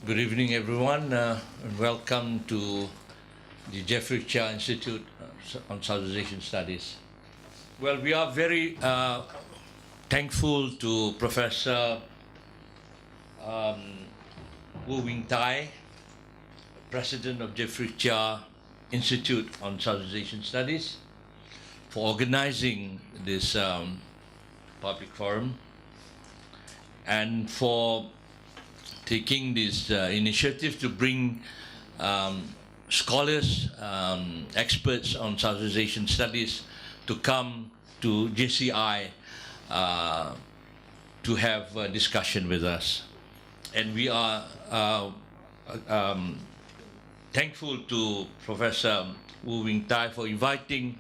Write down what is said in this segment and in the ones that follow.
Good evening, everyone, and welcome to the Jeffrey Cheah Institute on Southeast Asian Studies. Well, we are very thankful to Professor Thye, President of Jeffrey Cheah Institute on Southeast Asian Studies, for organizing this public forum and for taking this initiative to bring scholars, experts on Southeast Asian studies to come to JCI to have a discussion with us. And we are thankful to Professor Thye for inviting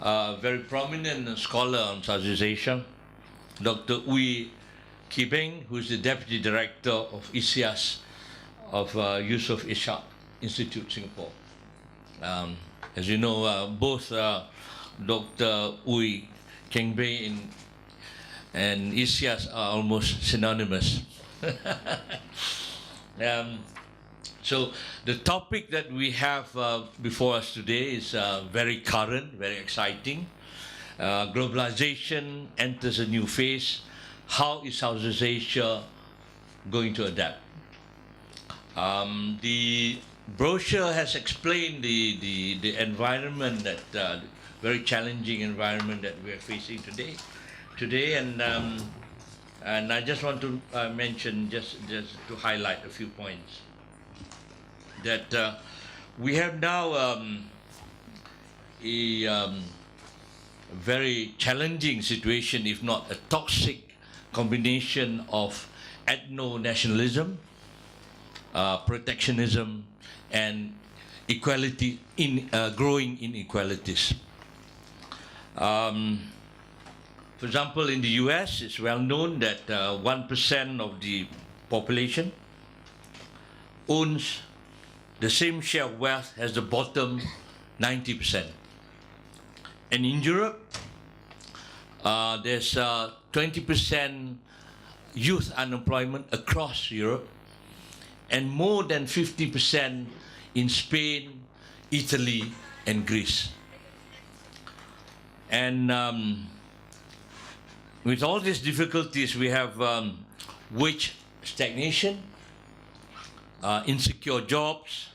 a very prominent scholar on Southeast Asia, Dr. Beng, who is the Deputy Director of ISEAS of Yusof Ishak Institute, Singapore. As you know, both Dr. Beng and ISEAS are almost synonymous. So the topic that we have before us today is very current, very exciting. Globalization enters a new phase. How is Southeast Asia going to adapt? The brochure has explained the environment that very challenging environment that we are facing today, and I just want to mention just to highlight a few points that we have now a very challenging situation, if not a toxic combination of ethno-nationalism, protectionism, and equality growing inequalities. For example, in the US, it's well known that 1% of the population owns the same share of wealth as the bottom 90%. And in Europe, there's 20% youth unemployment across Europe, and more than 50% in Spain, Italy, and Greece. And with all these difficulties, we have wage stagnation, insecure jobs,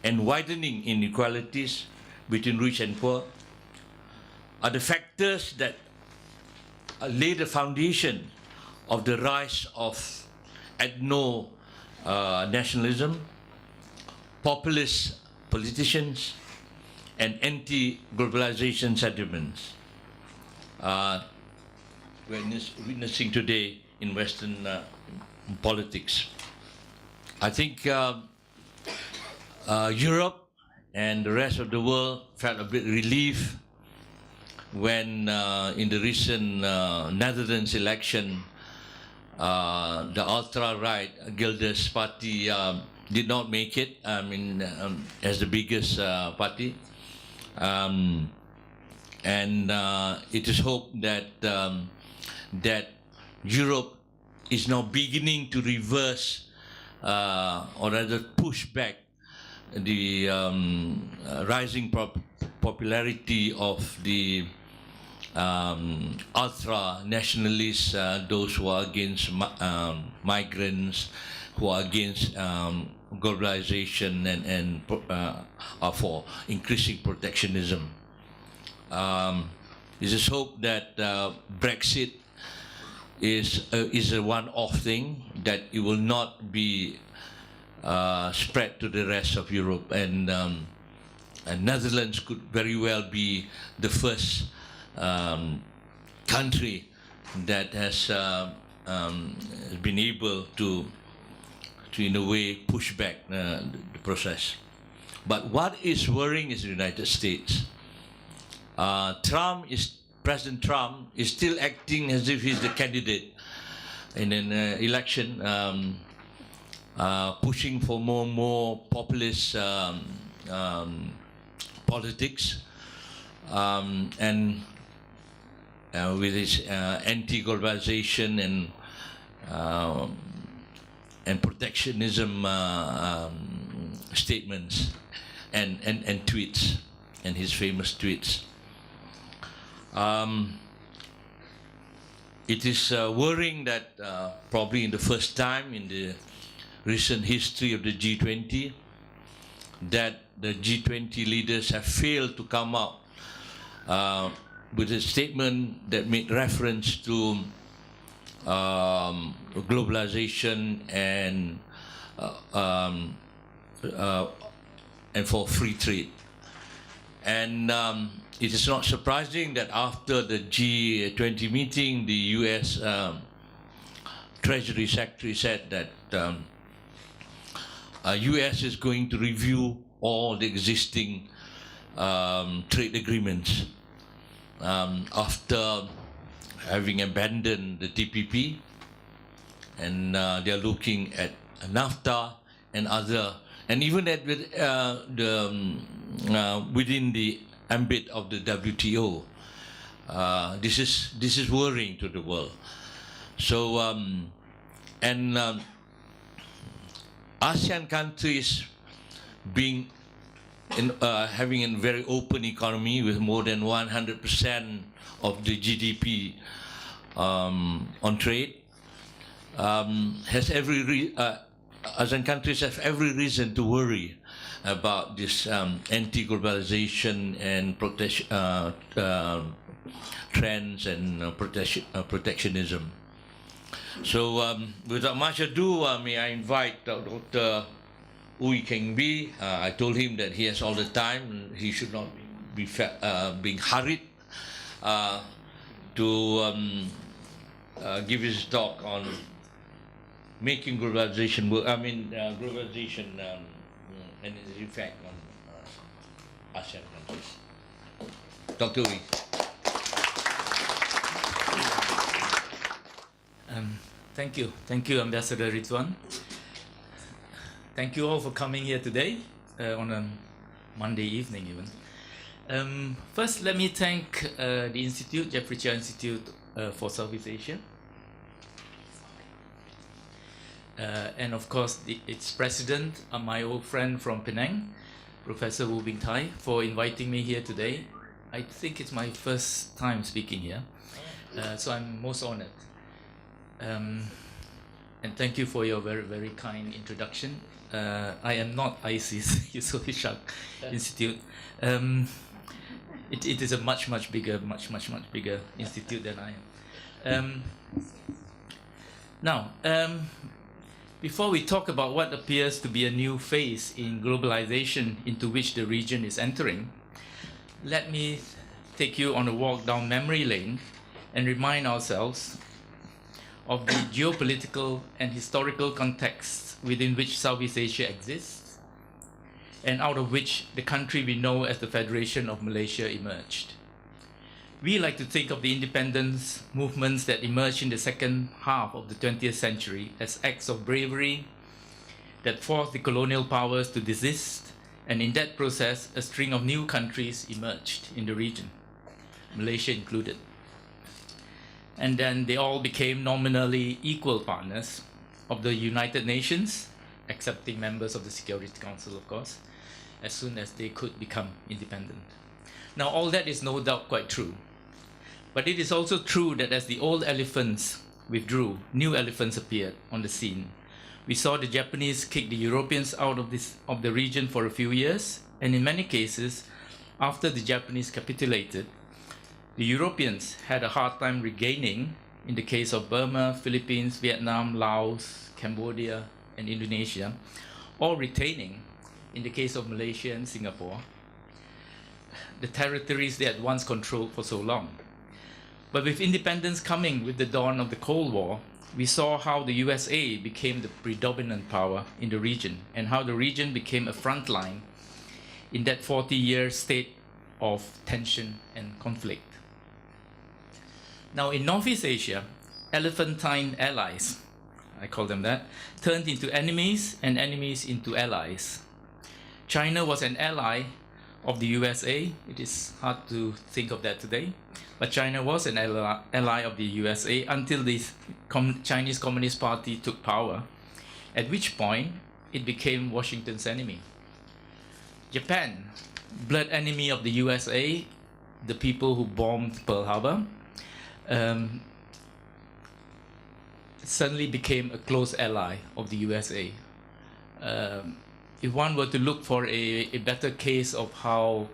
and widening inequalities between rich and poor are the factors that lay the foundation of the rise of ethno-nationalism, populist politicians, and anti-globalization sentiments we're witnessing today in Western politics. I think Europe and the rest of the world felt a bit relieved when in the recent Netherlands election, the ultra-right Gilders party did not make it, as the biggest party. And it is hoped that that Europe is now beginning to reverse or rather push back the rising popularity of the ultra-nationalists, those who are against migrants, who are against globalization and are for increasing protectionism. It is hoped that Brexit is a one-off thing, that it will not be spread to the rest of Europe, and Netherlands could very well be the first country that has been able to in a way push back the process. But what is worrying is the United States. President Trump is still acting as if he's the candidate in an election, pushing for more and more populist politics, and with his anti-globalization and protectionism statements and tweets, and his famous tweets. It is worrying that probably in the first time in the recent history of the G20, that the G20 leaders have failed to come up with a statement that made reference to globalization and for free trade. And it is not surprising that after the G20 meeting, the US Treasury Secretary said that US is going to review all the existing trade agreements after having abandoned the TPP, and they are looking at NAFTA and other, and even at within the ambit of the WTO. This is worrying to the world. So ASEAN countries being having a very open economy with more than 100% of the GDP on trade, ASEAN countries have every reason to worry about this anti-globalization and trends and protectionism. So without much ado, may I invite Dr. Ooi Keng Bee. I told him that he has all the time. He should not be being hurried to give his talk on making globalization work. Globalization and its effect on ASEAN countries. Dr. Ooi. Thank you, Ambassador Redzuan. Thank you all for coming here today on a Monday evening even. First, let me thank the Institute, Jeffrey Cheah Institute for Southeast Asia. And of course, its president, my old friend from Penang, Professor Thye, for inviting me here today. I think it's my first time speaking here, so I'm most honored. And thank you for your very, very kind introduction. I am not ISEAS, Yusof Ishak Institute. It is a much bigger institute than I am. Now, before we talk about what appears to be a new phase in globalization into which the region is entering, let me take you on a walk down memory lane and remind ourselves of the geopolitical and historical contexts within which Southeast Asia exists, and out of which the country we know as the Federation of Malaysia emerged. We like to think of the independence movements that emerged in the second half of the 20th century as acts of bravery that forced the colonial powers to desist, and in that process, a string of new countries emerged in the region, Malaysia included. And then they all became nominally equal partners of the United Nations, accepting members of the Security Council, of course, as soon as they could become independent. Now, all that is no doubt quite true. But it is also true that as the old elephants withdrew, new elephants appeared on the scene. We saw the Japanese kick the Europeans out of the region for a few years, and in many cases, after the Japanese capitulated, the Europeans had a hard time regaining, in the case of Burma, Philippines, Vietnam, Laos, Cambodia, and Indonesia, or retaining, in the case of Malaysia and Singapore, the territories they had once controlled for so long. But with independence coming with the dawn of the Cold War, we saw how the USA became the predominant power in the region, and how the region became a front line in that 40-year state of tension and conflict. Now, in Northeast Asia, elephantine allies, I call them that, turned into enemies, and enemies into allies. China was an ally of the USA. It is hard to think of that today, but China was an ally of the USA until the Chinese Communist Party took power, at which point it became Washington's enemy. Japan, blood enemy of the USA, the people who bombed Pearl Harbor, suddenly became a close ally of the USA. If one were to look for a better case of how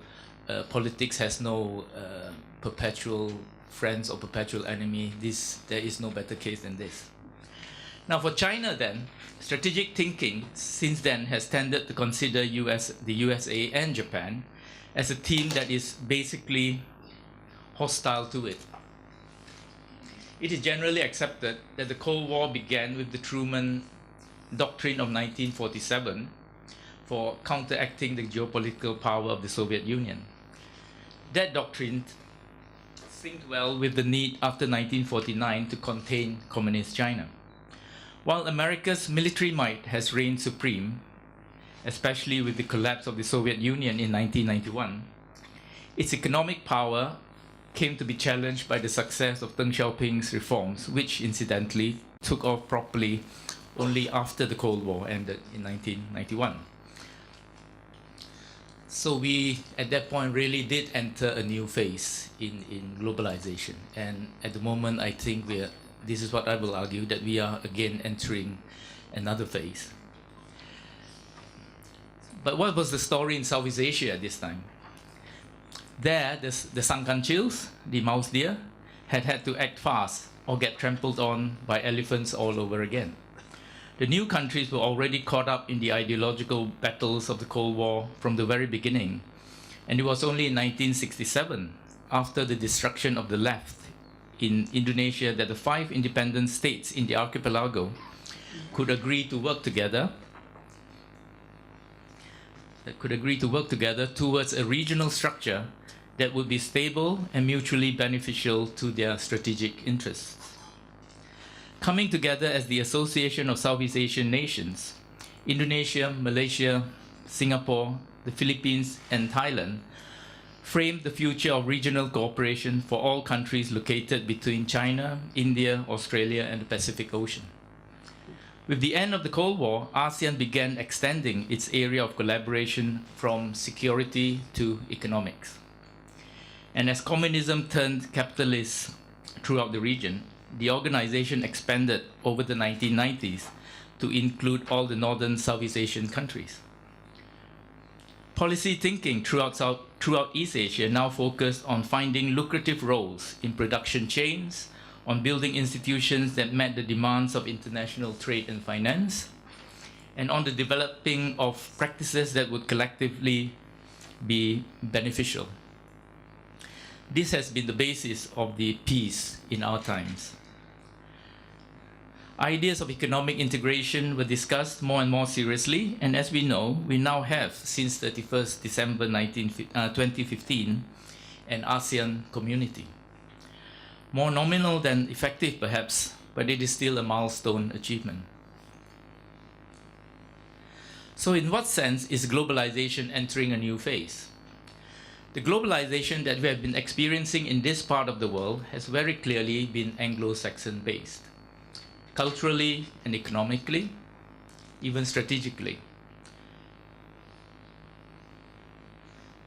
politics has no perpetual friends or perpetual enemy, there is no better case than this. Now for China then, strategic thinking since then has tended to consider the USA and Japan as a team that is basically hostile to it. It is generally accepted that the Cold War began with the Truman Doctrine of 1947 for counteracting the geopolitical power of the Soviet Union. That doctrine synced well with the need after 1949 to contain communist China. While America's military might has reigned supreme, especially with the collapse of the Soviet Union in 1991, its economic power came to be challenged by the success of Deng Xiaoping's reforms, which incidentally took off properly only after the Cold War ended in 1991. So we, at that point, really did enter a new phase in globalization. And at the moment, I think this is what I will argue, that we are again entering another phase. But what was the story in Southeast Asia at this time? There, the Sangkanchils, the mouse deer, had to act fast or get trampled on by elephants all over again. The new countries were already caught up in the ideological battles of the Cold War from the very beginning. And it was only in 1967, after the destruction of the left in Indonesia, that the 5 independent states in the archipelago could agree to work together towards a regional structure that would be stable and mutually beneficial to their strategic interests. Coming together as the Association of Southeast Asian Nations, Indonesia, Malaysia, Singapore, the Philippines, and Thailand framed the future of regional cooperation for all countries located between China, India, Australia, and the Pacific Ocean. With the end of the Cold War, ASEAN began extending its area of collaboration from security to economics. And as communism turned capitalist throughout the region, the organization expanded over the 1990s to include all the northern Southeast Asian countries. Policy thinking throughout East Asia now focused on finding lucrative roles in production chains, on building institutions that met the demands of international trade and finance, and on the developing of practices that would collectively be beneficial. This has been the basis of the peace in our times. Ideas of economic integration were discussed more and more seriously, and as we know, we now have, since 31st December 2015, an ASEAN community. More nominal than effective, perhaps, but it is still a milestone achievement. So in what sense is globalization entering a new phase? The globalization that we have been experiencing in this part of the world has very clearly been Anglo-Saxon based, culturally and economically, even strategically.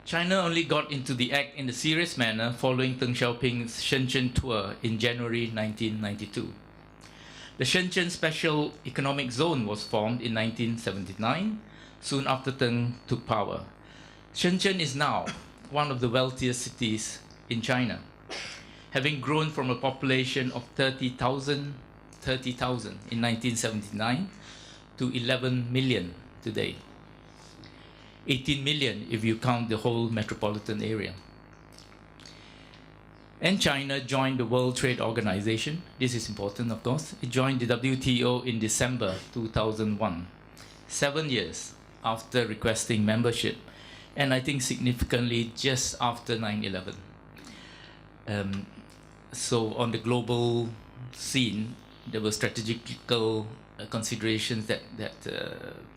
China only got into the act in a serious manner following Deng Xiaoping's Shenzhen tour in January 1992. The Shenzhen Special Economic Zone was formed in 1979, soon after Deng took power. Shenzhen is now one of the wealthiest cities in China, having grown from a population of 30,000 in 1979 to 11 million today. 18 million if you count the whole metropolitan area. And China joined the World Trade Organization. This is important, of course. It joined the WTO in December 2001, 7 years after requesting membership, and I think significantly just after 9/11. So on the global scene, there were strategical considerations that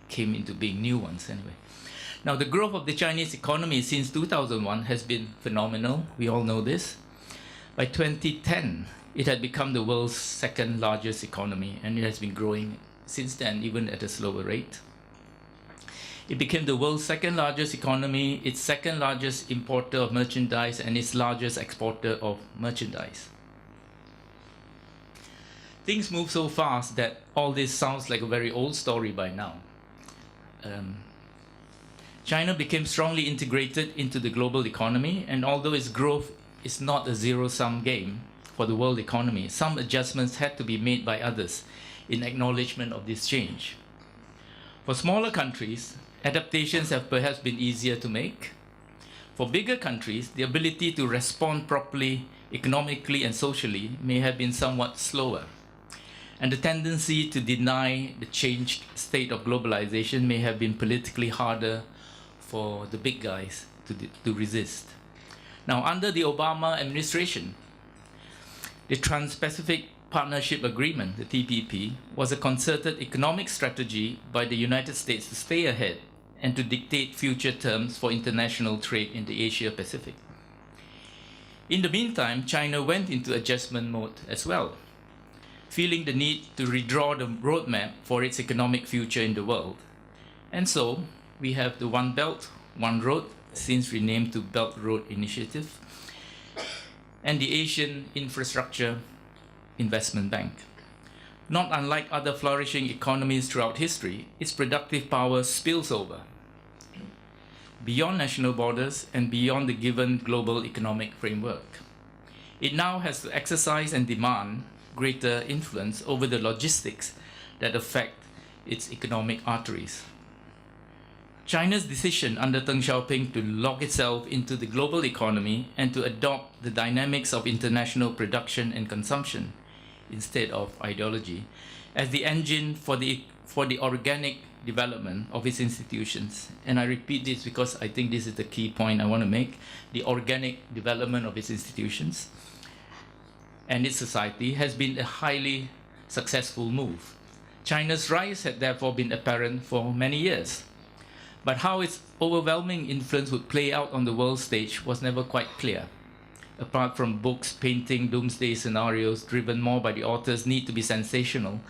came into being, new ones anyway. Now, the growth of the Chinese economy since 2001 has been phenomenal. We all know this. By 2010, it had become the world's second largest economy, and it has been growing since then, even at a slower rate. It became the world's second largest economy, its second largest importer of merchandise, and its largest exporter of merchandise. Things move so fast that all this sounds like a very old story by now. China became strongly integrated into the global economy, and although its growth is not a zero-sum game for the world economy, some adjustments had to be made by others in acknowledgement of this change. For smaller countries, adaptations have perhaps been easier to make. For bigger countries, the ability to respond properly, economically and socially may have been somewhat slower. And the tendency to deny the changed state of globalization may have been politically harder for the big guys to resist. Now, under the Obama administration, the Trans-Pacific Partnership Agreement, the TPP, was a concerted economic strategy by the United States to stay ahead and to dictate future terms for international trade in the Asia-Pacific. In the meantime, China went into adjustment mode as well, feeling the need to redraw the roadmap for its economic future in the world. And so, we have the One Belt, One Road, since renamed to Belt Road Initiative, and the Asian Infrastructure Investment Bank. Not unlike other flourishing economies throughout history, its productive power spills over beyond national borders and beyond the given global economic framework. It now has to exercise and demand greater influence over the logistics that affect its economic arteries. China's decision under Deng Xiaoping to lock itself into the global economy and to adopt the dynamics of international production and consumption instead of ideology as the engine for the organic development of its institutions. And I repeat this because I think this is the key point I want to make. The organic development of its institutions and its society has been a highly successful move. China's rise had therefore been apparent for many years. But how its overwhelming influence would play out on the world stage was never quite clear, apart from books painting doomsday scenarios driven more by the author's need to be sensational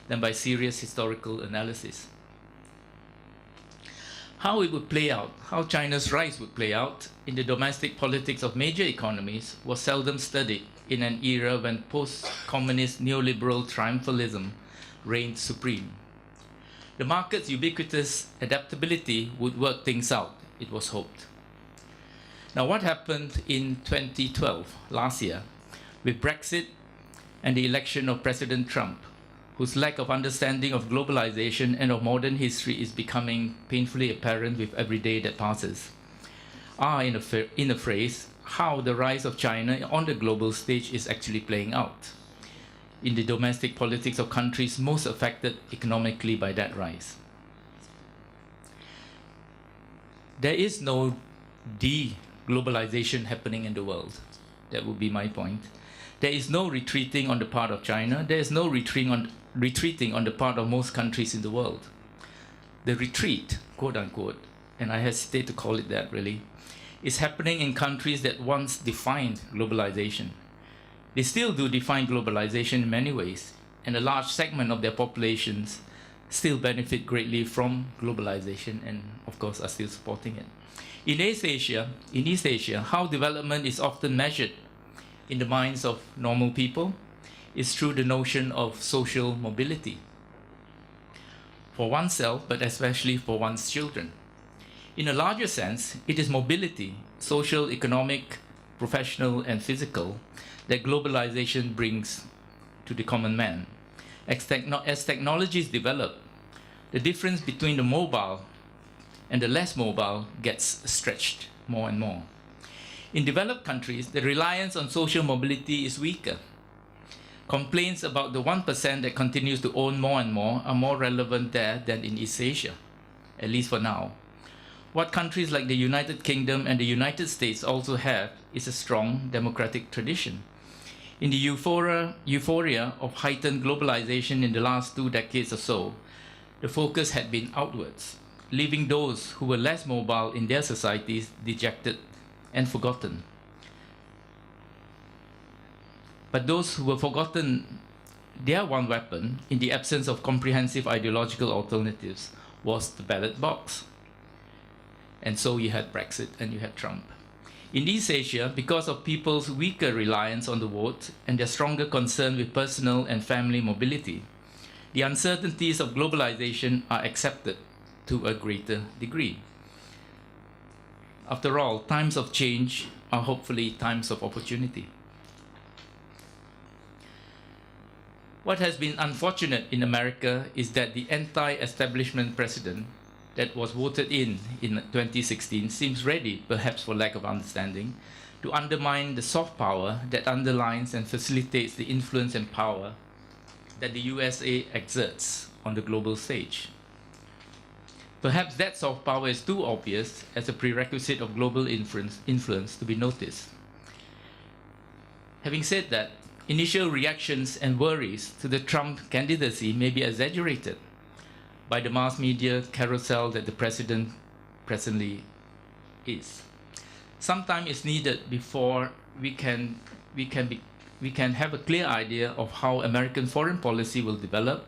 than by serious historical analysis. How it would play out, how China's rise would play out in the domestic politics of major economies was seldom studied in an era when post-communist neoliberal triumphalism reigned supreme. The market's ubiquitous adaptability would work things out, it was hoped. Now, what happened in 2012, last year, with Brexit and the election of President Trump, whose lack of understanding of globalization and of modern history is becoming painfully apparent with every day that passes, are, in a phrase, how the rise of China on the global stage is actually playing out in the domestic politics of countries most affected economically by that rise. There is no de-globalization happening in the world. That would be my point. There is no retreating on the part of China. There is no retreating on the part of most countries in the world. The retreat, quote unquote, and I hesitate to call it that really, is happening in countries that once defined globalization. They still do define globalization in many ways, and a large segment of their populations still benefit greatly from globalization and, of course, are still supporting it. In East Asia, how development is often measured in the minds of normal people is through the notion of social mobility for oneself, but especially for one's children. In a larger sense, it is mobility, social, economic, professional, and physical, that globalization brings to the common man. As technologies develop, the difference between the mobile and the less mobile gets stretched more and more. In developed countries, the reliance on social mobility is weaker. Complaints about the 1% that continues to own more and more are more relevant there than in East Asia, at least for now. What countries like the United Kingdom and the United States also have is a strong democratic tradition. In the euphoria of heightened globalization in the last 2 decades or so, the focus had been outwards, leaving those who were less mobile in their societies dejected and forgotten. But those who were forgotten their one weapon, in the absence of comprehensive ideological alternatives, was the ballot box. And so you had Brexit and you had Trump. In East Asia, because of people's weaker reliance on the vote and their stronger concern with personal and family mobility, the uncertainties of globalization are accepted to a greater degree. After all, times of change are hopefully times of opportunity. What has been unfortunate in America is that the anti-establishment president that was voted in 2016 seems ready, perhaps for lack of understanding, to undermine the soft power that underlines and facilitates the influence and power that the USA exerts on the global stage. Perhaps that soft power is too obvious as a prerequisite of global influence to be noticed. Having said that, initial reactions and worries to the Trump candidacy may be exaggerated by the mass media carousel that the president presently is. Some time is needed before we can have a clear idea of how American foreign policy will develop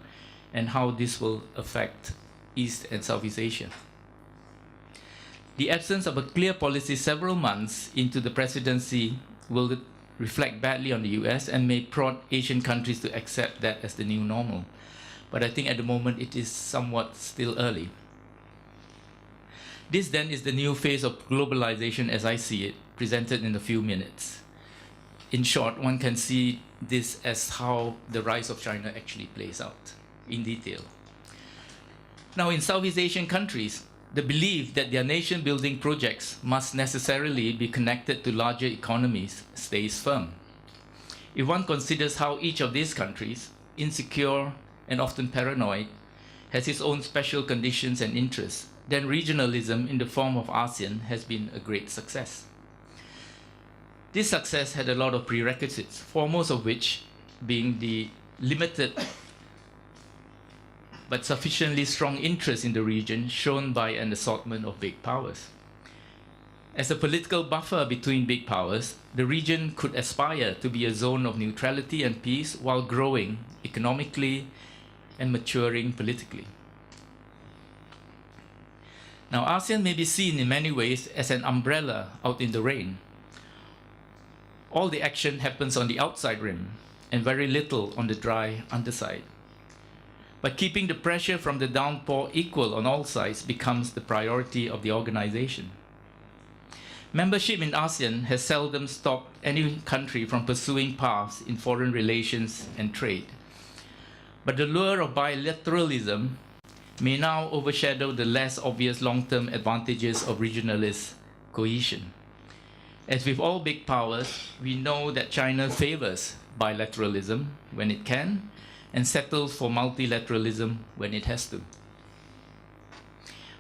and how this will affect East and Southeast Asia. The absence of a clear policy several months into the presidency will reflect badly on the US and may prod Asian countries to accept that as the new normal. But I think at the moment it is somewhat still early. This then is the new phase of globalization as I see it, presented in a few minutes. In short, one can see this as how the rise of China actually plays out in detail. Now, in Southeast Asian countries, the belief that their nation-building projects must necessarily be connected to larger economies stays firm. If one considers how each of these countries, insecure and often paranoid, has its own special conditions and interests, then regionalism in the form of ASEAN has been a great success. This success had a lot of prerequisites, foremost of which being the limited but sufficiently strong interest in the region shown by an assortment of big powers. As a political buffer between big powers, the region could aspire to be a zone of neutrality and peace while growing economically and maturing politically. Now, ASEAN may be seen in many ways as an umbrella out in the rain. All the action happens on the outside rim and very little on the dry underside. But keeping the pressure from the downpour equal on all sides becomes the priority of the organization. Membership in ASEAN has seldom stopped any country from pursuing paths in foreign relations and trade. But the lure of bilateralism may now overshadow the less obvious long-term advantages of regionalist cohesion. As with all big powers, we know that China favors bilateralism when it can, and settles for multilateralism when it has to.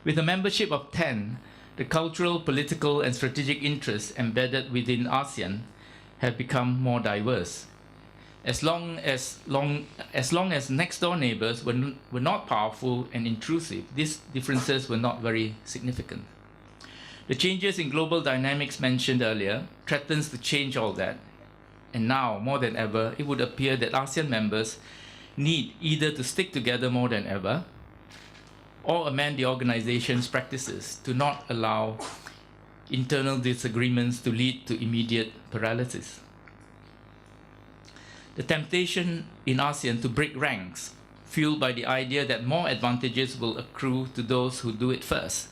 With a membership of 10, the cultural, political, and strategic interests embedded within ASEAN have become more diverse. As long as next-door neighbors were not powerful and intrusive, these differences were not very significant. The changes in global dynamics mentioned earlier threatens to change all that, and now, more than ever, it would appear that ASEAN members need either to stick together more than ever or amend the organization's practices to not allow internal disagreements to lead to immediate paralysis. The temptation in ASEAN to break ranks, fueled by the idea that more advantages will accrue to those who do it first,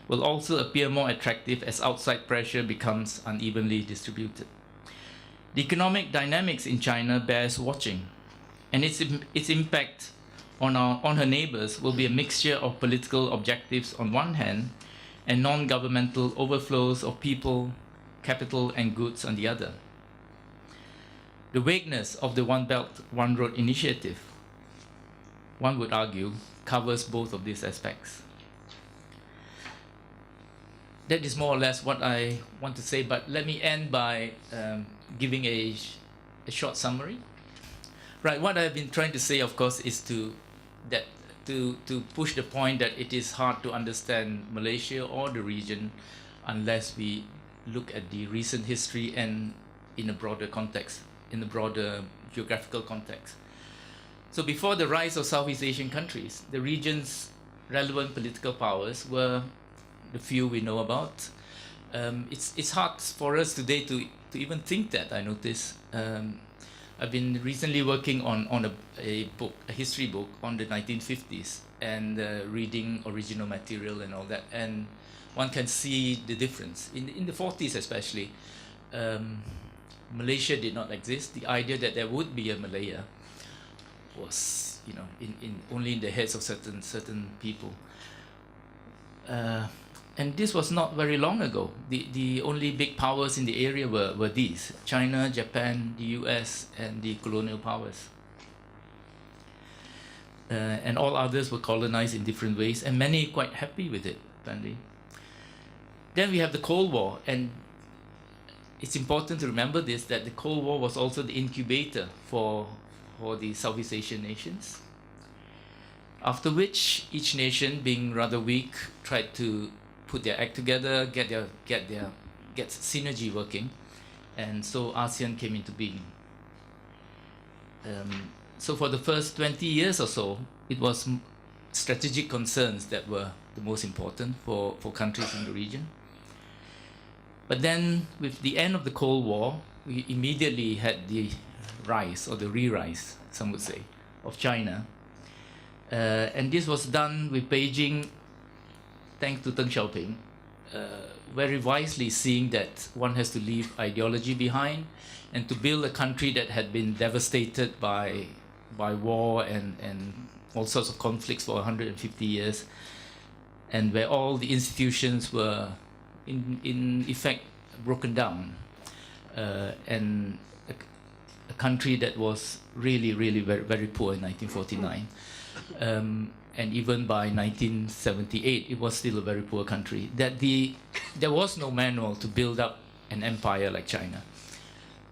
will also appear more attractive as outside pressure becomes unevenly distributed. The economic dynamics in China bears watching, and its impact on her neighbors will be a mixture of political objectives on one hand and non-governmental overflows of people, capital, and goods on the other. The vagueness of the One Belt, One Road initiative, one would argue, covers both of these aspects. That is more or less what I want to say, but let me end by giving a short summary. Right, what I've been trying to say, of course, is to push the point that it is hard to understand Malaysia or the region unless we look at the recent history and in a broader context, in a broader geographical context. So before the rise of Southeast Asian countries, the region's relevant political powers were the few we know about. It's hard for us today to even think that, I notice. I've been recently working on a book, a history book on the 1950s, and reading original material and all that, and one can see the difference. In the 40s especially, Malaysia did not exist. The idea that there would be a Malaya was, you know, only in the heads of certain people. And this was not very long ago. The only big powers in the area were these: China, Japan, the US, and the colonial powers. And all others were colonized in different ways, and many quite happy with it, apparently. Then we have the Cold War, and it's important to remember this, that the Cold War was also the incubator for the Southeast Asian nations. After which, each nation, being rather weak, tried to put their act together, get synergy working, and so ASEAN came into being. So for the first 20 years or so, it was strategic concerns that were the most important for countries in the region. But then, with the end of the Cold War, we immediately had the rise, or the re-rise, some would say, of China. And this was done with Beijing, thanks to Deng Xiaoping, very wisely seeing that one has to leave ideology behind and to build a country that had been devastated by war and all sorts of conflicts for 150 years, and where all the institutions were in effect broken down, and a country that was really very, very poor in 1949. And even by 1978, it was still a very poor country. There was no manual to build up an empire like China.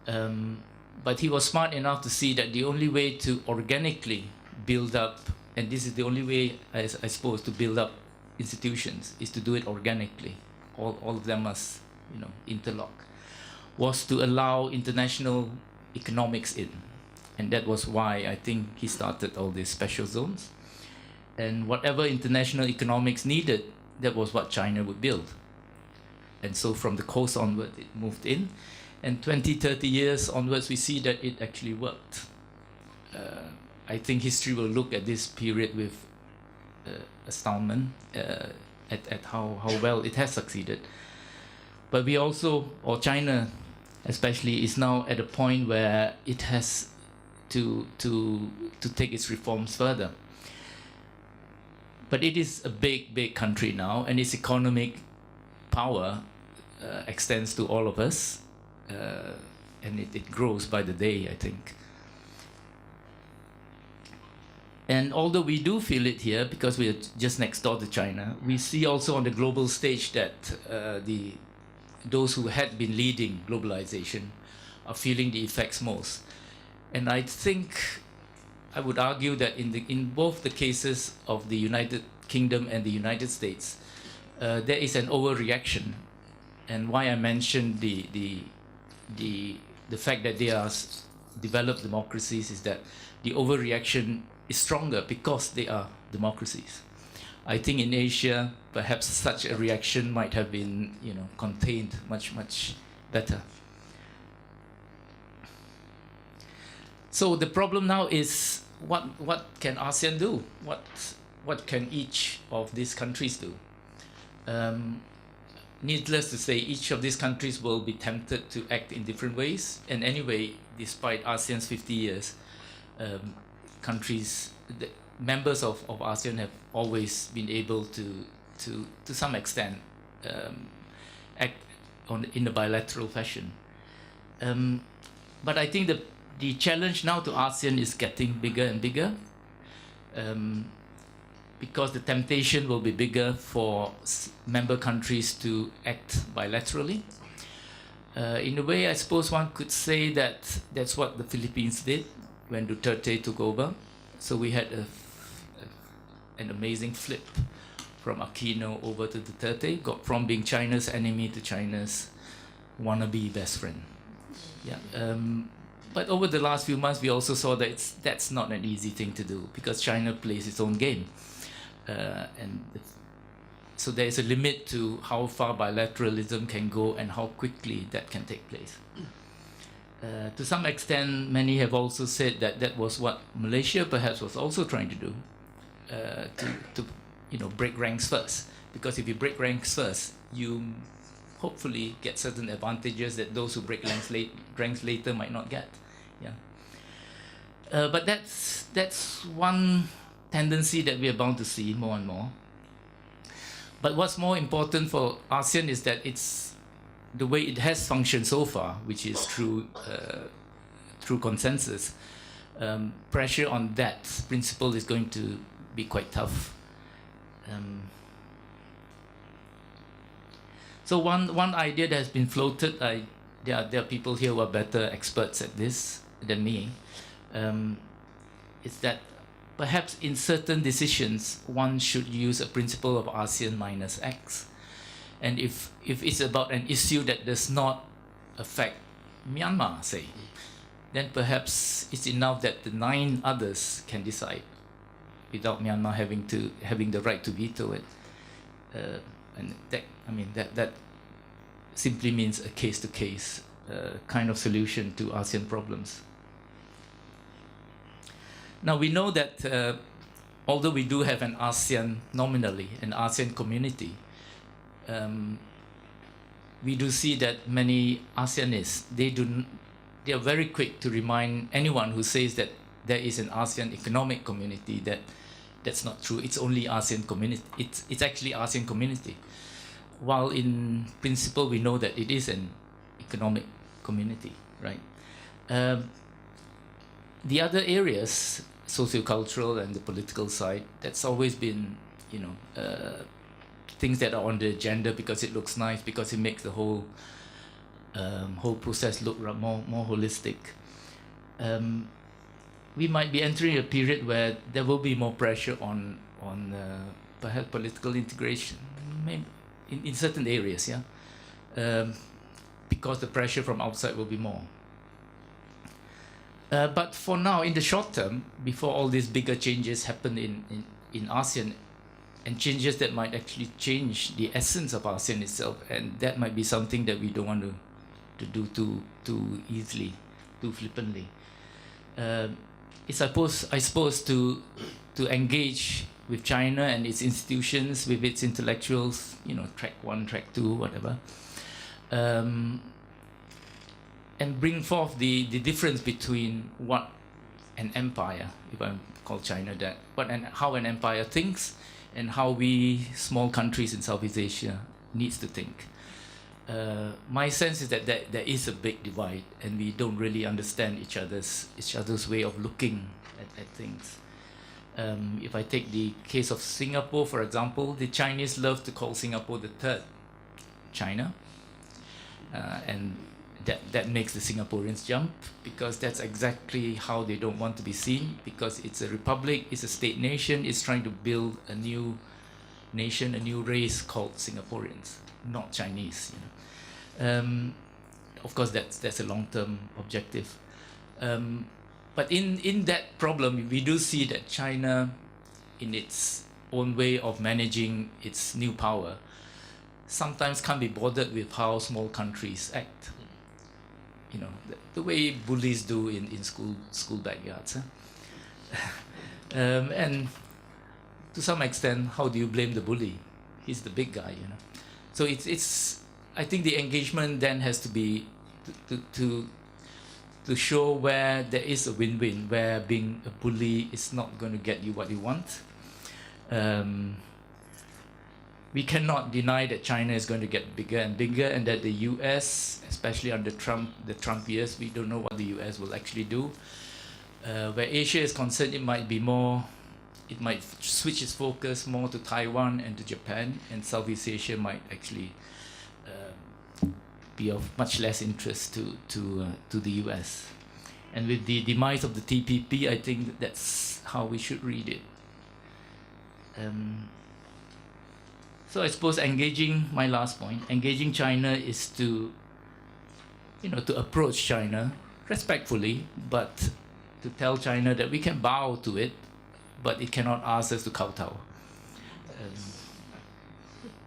But he was smart enough to see that the only way to organically build up, and this is the only way, I suppose, to build up institutions, is to do it organically. All of them must, you know, interlock, was to allow international economics in. And that was why I think he started all these special zones. And whatever international economics needed, that was what China would build. And so from the coast onward, it moved in. And 20, 30 years onwards, we see that it actually worked. I think history will look at this period with astoundment at how well it has succeeded. But we also, or China especially, is now at a point where it has to take its reforms further. But it is a big country now, and its economic power extends to all of us, and it grows by the day, I think. And although we do feel it here, because we are just next door to China, we see also on the global stage that those who had been leading globalization are feeling the effects most. And I think I would argue that in both the cases of the United Kingdom and the United States, there is an overreaction. And why I mentioned the fact that they are developed democracies is that the overreaction is stronger because they are democracies. I think in Asia, perhaps such a reaction might have been, you know, contained much better. So the problem now is what can ASEAN do? What can each of these countries do? Needless to say, each of these countries will be tempted to act in different ways. And anyway, despite ASEAN's 50 years, countries, the members of ASEAN have always been able to some extent act in a bilateral fashion. But I think the challenge now to ASEAN is getting bigger and bigger, because the temptation will be bigger for member countries to act bilaterally. In a way, I suppose one could say that that's what the Philippines did when Duterte took over. So we had an amazing flip from Aquino over to Duterte, got from being China's enemy to China's wannabe best friend. Yeah. But over the last few months, we also saw that that's not an easy thing to do because China plays its own game. So there is a limit to how far bilateralism can go and how quickly that can take place. To some extent, many have also said that that was what Malaysia perhaps was also trying to do, to break ranks first. Because if you break ranks first, you hopefully get certain advantages that those who break ranks later might not get. Yeah. But that's one tendency that we are bound to see more and more. But what's more important for ASEAN is that it's the way it has functioned so far, which is through consensus. Pressure on that principle is going to be quite tough. So one idea that has been floated, there are people here who are better experts at this than me, is that perhaps in certain decisions, one should use a principle of ASEAN minus X. And if it's about an issue that does not affect Myanmar, say, then perhaps it's enough that the 9 others can decide without Myanmar having the right to veto it. And that simply means a case-to-case kind of solution to ASEAN problems. Now we know that although we do have an ASEAN, nominally, an ASEAN community, we do see that many ASEANists, they are very quick to remind anyone who says that there is an ASEAN economic community that's not true. It's only ASEAN community. It's actually ASEAN community. While in principle we know that it is an economic community, right? The other areas, sociocultural and the political side, that's always been, things that are on the agenda because it looks nice, because it makes the whole process look more holistic. We might be entering a period where there will be more pressure on perhaps political integration, maybe in certain areas, because the pressure from outside will be more. But for now, in the short term, before all these bigger changes happen in ASEAN, and changes that might actually change the essence of ASEAN itself, and that might be something that we don't want to do too easily, too flippantly. It's I suppose to engage with China and its institutions, with its intellectuals, track 1, track 2, whatever, and bring forth the difference between what an empire, if I call China that, how an empire thinks, and how we small countries in Southeast Asia needs to think. My sense is that there is a big divide, and we don't really understand each other's way of looking at things. If I take the case of Singapore, for example, the Chinese love to call Singapore the third China, and that makes the Singaporeans jump, because that's exactly how they don't want to be seen, because it's a republic, it's a state nation, it's trying to build a new nation, a new race called Singaporeans, not Chinese. Of course, that's a long-term objective. But in that problem, we do see that China, in its own way of managing its new power, sometimes can't be bothered with how small countries act. The way bullies do in school backyards. And to some extent, how do you blame the bully? He's the big guy, So it's I think the engagement then has to be to show where there is a win-win, where being a bully is not going to get you what you want. We cannot deny that China is going to get bigger and bigger, and that the US, especially under the Trump years, we don't know what the US will actually do. Where Asia is concerned, it might switch its focus more to Taiwan and to Japan, and Southeast Asia might actually be of much less interest to the US. And with the demise of the TPP, I think that's how we should read it. So I suppose my last point, engaging China is to approach China respectfully, but to tell China that we can bow to it, but it cannot ask us to kowtow.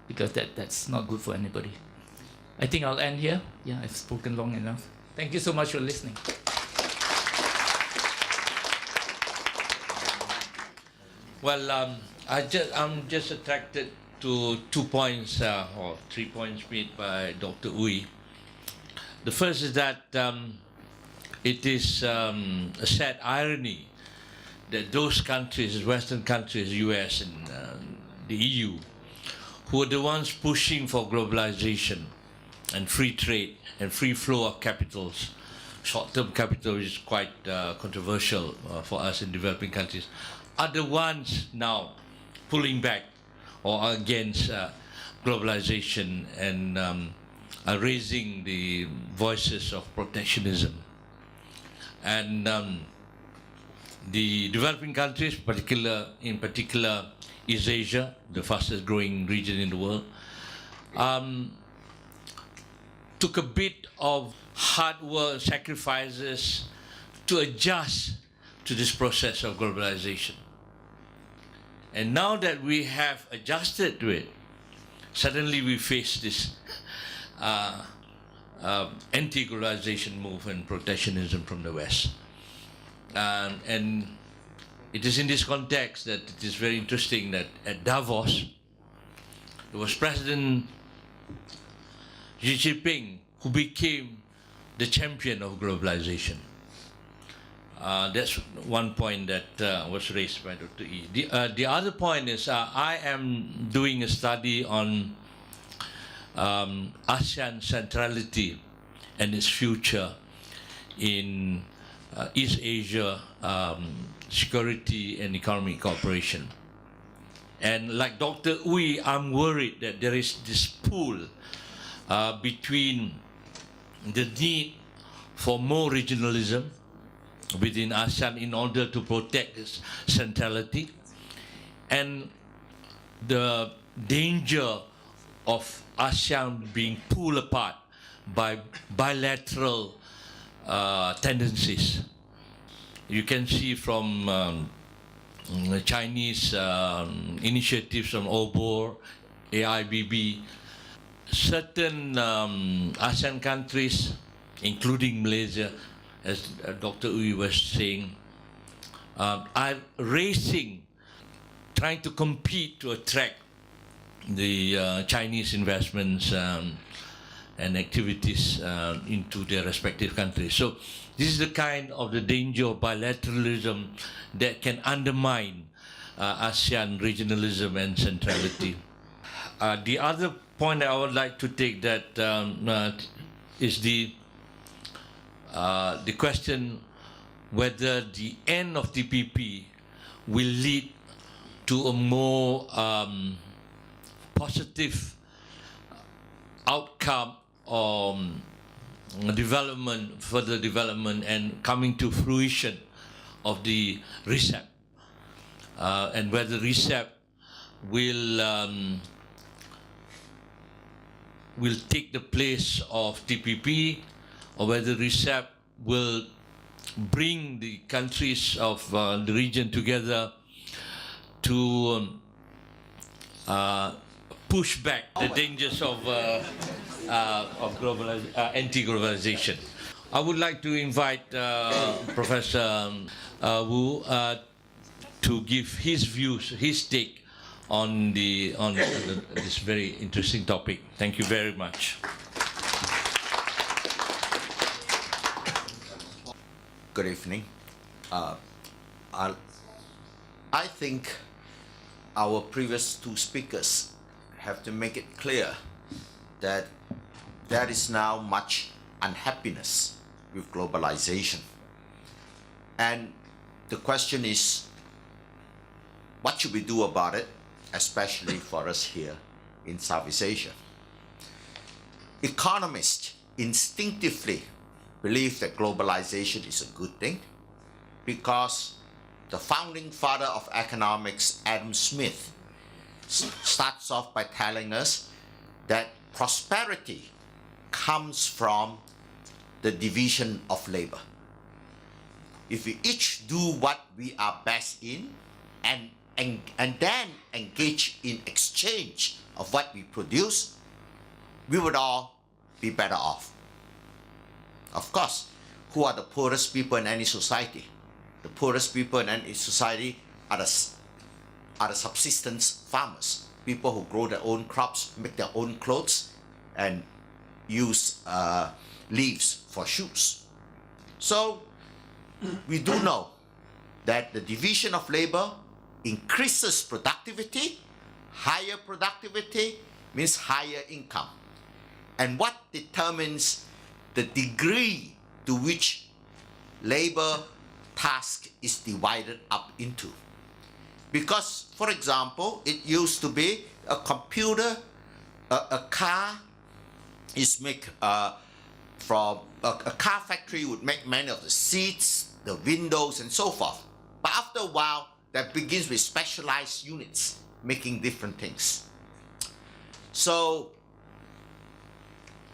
Because that's not good for anybody. I think I'll end here. Yeah, I've spoken long enough. Thank you so much for listening. Well, I'm just attracted to 2 points or 3 points made by Dr. Uy. The first is that it is a sad irony that those countries, Western countries, US and the EU, who are the ones pushing for globalization and free trade and free flow of capitals, short-term capital, which is quite controversial for us in developing countries, are the ones now pulling back or against globalization and are raising the voices of protectionism. And the developing countries, in particular East Asia, the fastest growing region in the world, took a bit of hard work, sacrifices to adjust to this process of globalization. And now that we have adjusted to it, suddenly we face this anti-globalization move and protectionism from the West. And it is in this context that it is very interesting that at Davos, there was President Xi Jinping who became the champion of globalization. That's one point that was raised by Dr. E. The other point is I am doing a study on ASEAN centrality and its future in East Asia security and economic cooperation. And like Dr. Uy, I'm worried that there is this pull between the need for more regionalism within ASEAN in order to protect its centrality and the danger of ASEAN being pulled apart by bilateral tendencies. You can see from Chinese initiatives on OBOR, AIBB, certain ASEAN countries, including Malaysia, as Dr. Uy was saying, are racing, trying to compete to attract the Chinese investments and activities into their respective countries. So this is the kind of the danger of bilateralism that can undermine ASEAN regionalism and centrality. The other point I would like to take that is the question whether the end of TPP will lead to a more positive outcome or development, further development and coming to fruition of the RCEP, and whether RCEP will take the place of TPP, or whether RCEP will bring the countries of the region together to push back the dangers of anti-globalization. I would like to invite Professor Wu to give his views, his take on this very interesting topic. Thank you very much. Good evening. I think our previous two speakers have to make it clear that there is now much unhappiness with globalization. And the question is, what should we do about it, especially for us here in Southeast Asia? Economists instinctively believe that globalization is a good thing because the founding father of economics, Adam Smith, starts off by telling us that prosperity comes from the division of labor. If we each do what we are best in and then engage in exchange of what we produce, we would all be better off. Of course, who are the poorest people in any society? The poorest people in any society are the subsistence farmers, people who grow their own crops, make their own clothes, and use leaves for shoes. So we do know that the division of labor increases productivity. Higher productivity means higher income. And what determines the degree to which labor task is divided up into? Because, for example, it used to be a computer, a car is made from a car factory would make many of the seats, the windows, and so forth. But after a while, that begins with specialized units making different things. So,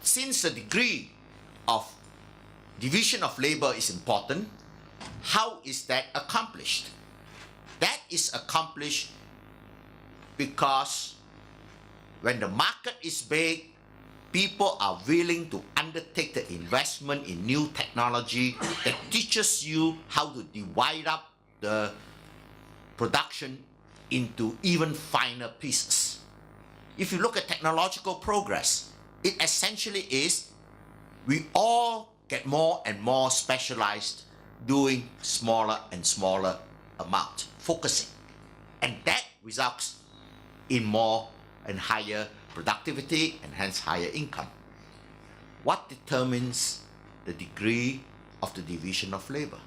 since the degree of division of labor is important, how is that accomplished? That is accomplished because when the market is big, people are willing to undertake the investment in new technology that teaches you how to divide up the production into even finer pieces. If you look at technological progress, it essentially is we all get more and more specialized, doing smaller and smaller amount, focusing. And that results in more and higher productivity and hence higher income. What determines the degree of the division of labor?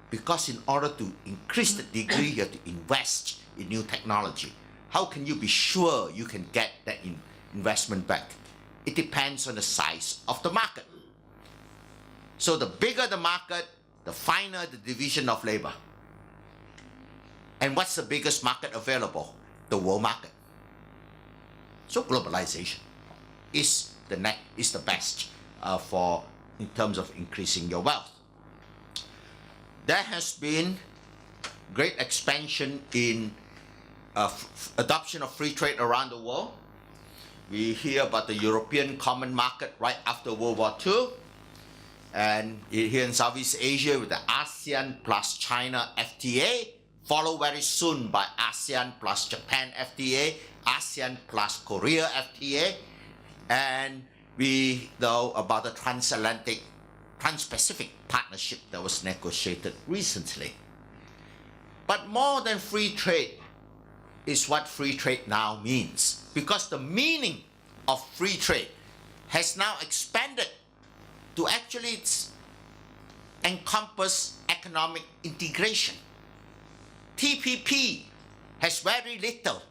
Because in order to increase the degree, you have to invest in new technology. How can you be sure you can get that investment back? It depends on the size of the market. So the bigger the market, the finer the division of labor. And what's the biggest market available? The world market. So globalization is the best in terms of increasing your wealth. There has been great expansion in adoption of free trade around the world. We hear about the European Common Market right after World War II. And here in Southeast Asia with the ASEAN plus China FTA, followed very soon by ASEAN plus Japan FTA, ASEAN plus Korea FTA, and we know about the transatlantic, trans-Pacific partnership that was negotiated recently. But more than free trade is what free trade now means, because the meaning of free trade has now expanded to actually encompass economic integration. TPP has very little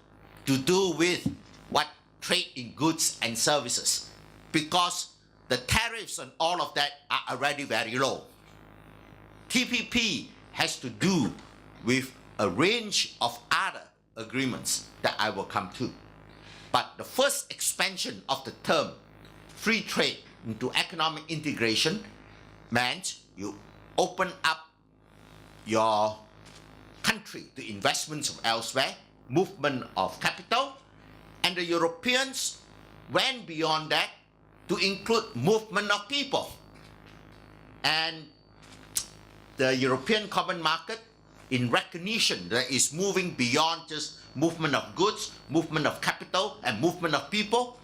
to do with what trade in goods and services, because the tariffs on all of that are already very low. TPP has to do with a range of other agreements that I will come to. But the first expansion of the term free trade into economic integration meant you open up your country to investments from elsewhere, movement of capital, and the Europeans went beyond that to include movement of people. And the European Common Market, in recognition that is moving beyond just movement of goods, movement of capital, and movement of people,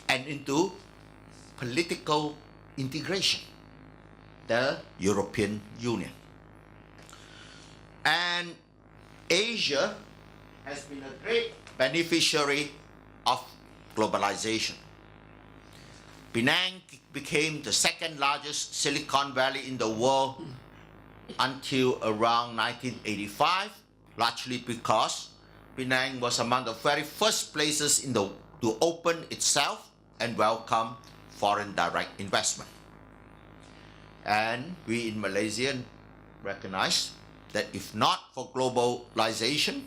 and into political integration, the European Union. And Asia has been a great beneficiary of globalization. Penang became the second largest Silicon Valley in the world until around 1985, largely because Penang was among the very first places to open itself and welcome foreign direct investment. And we in Malaysia recognize that if not for globalization,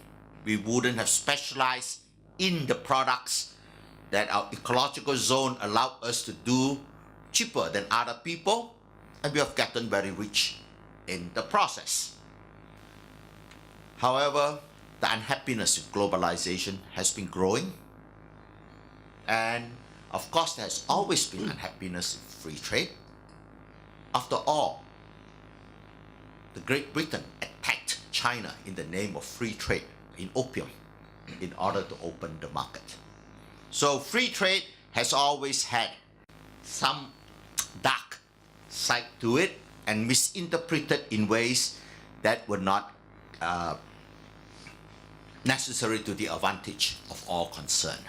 we wouldn't have specialized in the products that our ecological zone allowed us to do cheaper than other people, and we have gotten very rich in the process. However, the unhappiness with globalization has been growing, and of course there has always been unhappiness with free trade. After all, the Great Britain attacked China in the name of free trade in opium in order to open the market. So free trade has always had some dark side to it and misinterpreted in ways that were not necessary to the advantage of all concerned.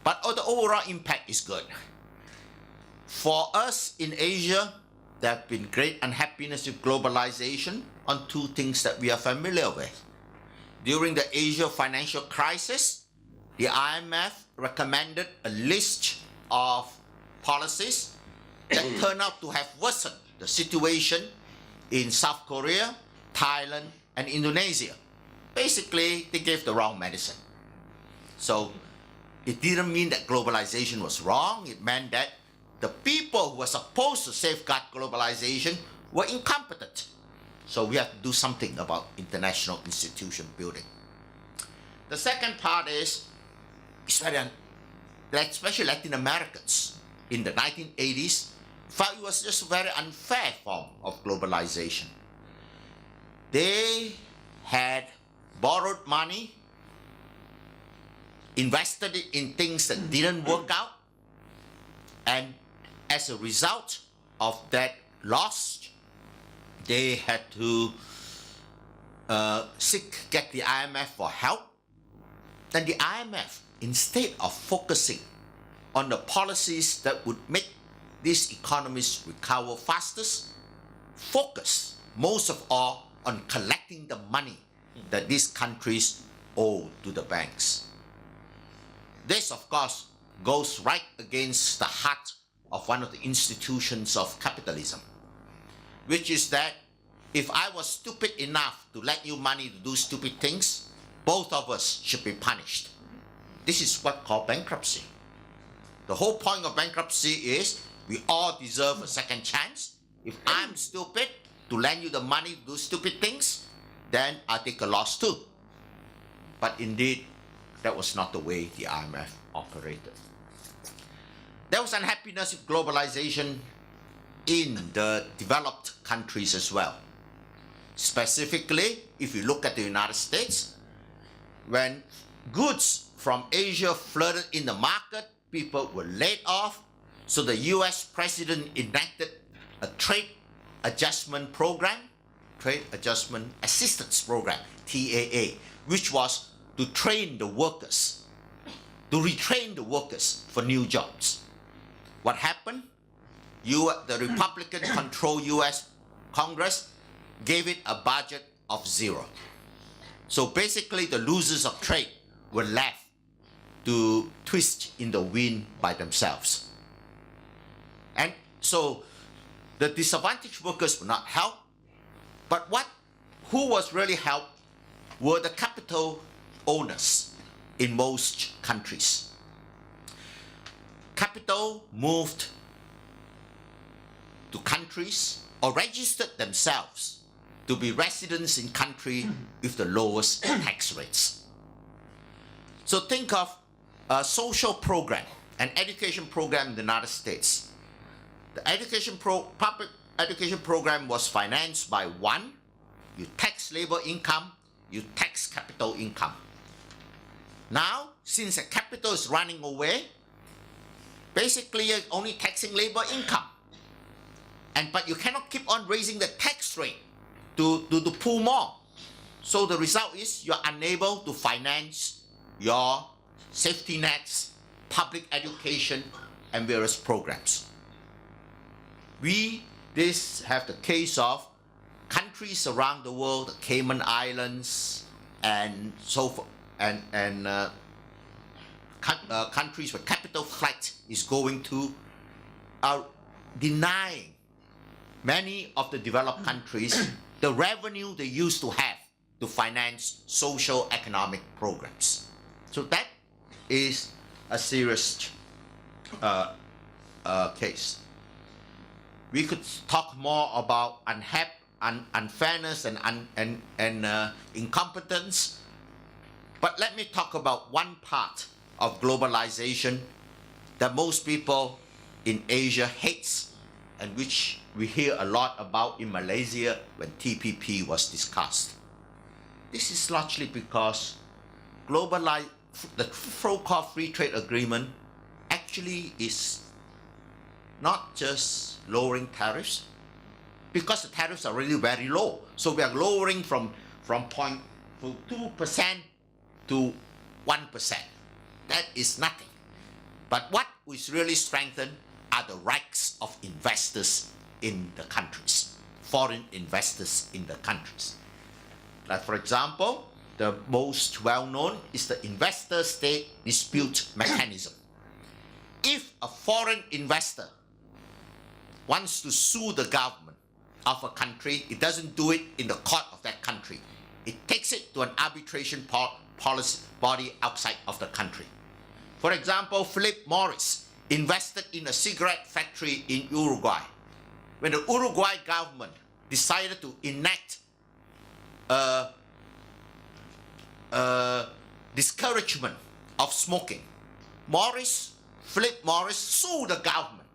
But the overall impact is good. For us in Asia, there have been great unhappiness with globalization on two things that we are familiar with. During the Asia financial crisis, the IMF recommended a list of policies that turned out to have worsened the situation in South Korea, Thailand, and Indonesia. Basically, they gave the wrong medicine. So it didn't mean that globalization was wrong. It meant that the people who were supposed to safeguard globalization were incompetent. So we have to do something about international institution building. The second part is, especially Latin Americans in the 1980s felt it was just a very unfair form of globalization. They had borrowed money, invested it in things that didn't work out, and as a result of that loss, they had to get the IMF for help. Then the IMF, instead of focusing on the policies that would make these economies recover fastest, focus most of all on collecting the money that these countries owe to the banks. This, of course, goes right against the heart of one of the institutions of capitalism, which is that if I was stupid enough to lend you money to do stupid things, both of us should be punished. This is what's called bankruptcy. The whole point of bankruptcy is we all deserve a second chance. If I'm stupid to lend you the money to do stupid things, then I take a loss too. But indeed, that was not the way the IMF operated. There was unhappiness with globalization in the developed countries as well. Specifically, if you look at the United States, when goods from Asia flooded in the market, people were laid off, so the US president enacted a trade adjustment program, Trade Adjustment Assistance Program, TAA, which was to train the workers, to retrain the workers for new jobs. What happened? The Republican-controlled US Congress gave it a budget of zero. So basically, the losers of trade were left to twist in the wind by themselves. And so the disadvantaged workers were not helped, but who was really helped were the capital owners in most countries. Capital moved to countries or registered themselves to be residents in country with the lowest tax rates. So think of a social program, an education program in the United States. The public education program was financed by one, you tax labor income, you tax capital income. Now, since the capital is running away, basically you're only taxing labor income. But you cannot keep on raising the tax rate to pull more. So the result is you're unable to finance your safety nets, public education, and various programs. This have the case of countries around the world, the Cayman Islands, and so forth, and countries where capital flight is going to, are denying many of the developed countries the revenue they used to have to finance social economic programs. So that is a serious case. we could talk more about unfairness and incompetence. But let me talk about one part of globalization that most people in Asia hates, and which we hear a lot about in Malaysia when TPP was discussed. This is largely because the so-called free trade agreement actually is not just lowering tariffs, because the tariffs are really very low. So we are lowering from 0.2% to 1%. That is nothing. But what is really strengthened are the rights of investors in the countries, foreign investors in the countries. Like, for example, the most well-known is the investor-state dispute mechanism. If a foreign investor wants to sue the government of a country, it doesn't do it in the court of that country. It takes it to an arbitration policy body outside of the country. For example, Philip Morris invested in a cigarette factory in Uruguay. When the Uruguay government decided to enact discouragement of smoking, Philip Morris sued the government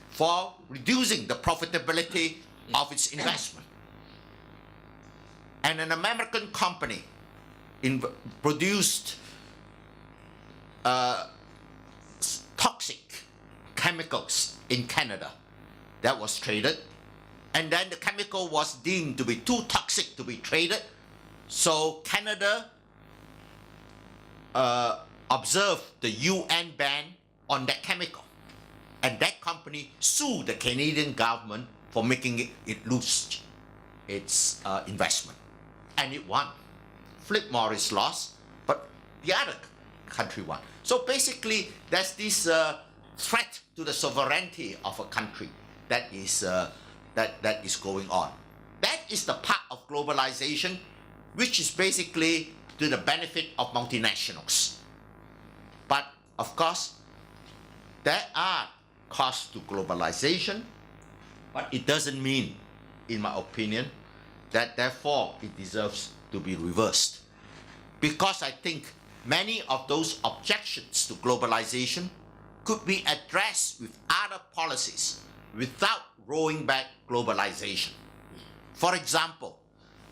for reducing the profitability of its investment. And an American company produced toxic chemicals in Canada that was traded, and then the chemical was deemed to be too toxic to be traded, so Canada observed the UN ban on that chemical, and that company sued the Canadian government for making it lose its investment, and it won. Philip Morris lost, but the other country won. So basically, there's this threat to the sovereignty of a country that is going on. That is the part of globalization, which is basically to the benefit of multinationals. But of course, there are costs to globalization, but it doesn't mean, in my opinion, that therefore it deserves to be reversed. Because I think many of those objections to globalization could be addressed with other policies without rolling back globalization. For example,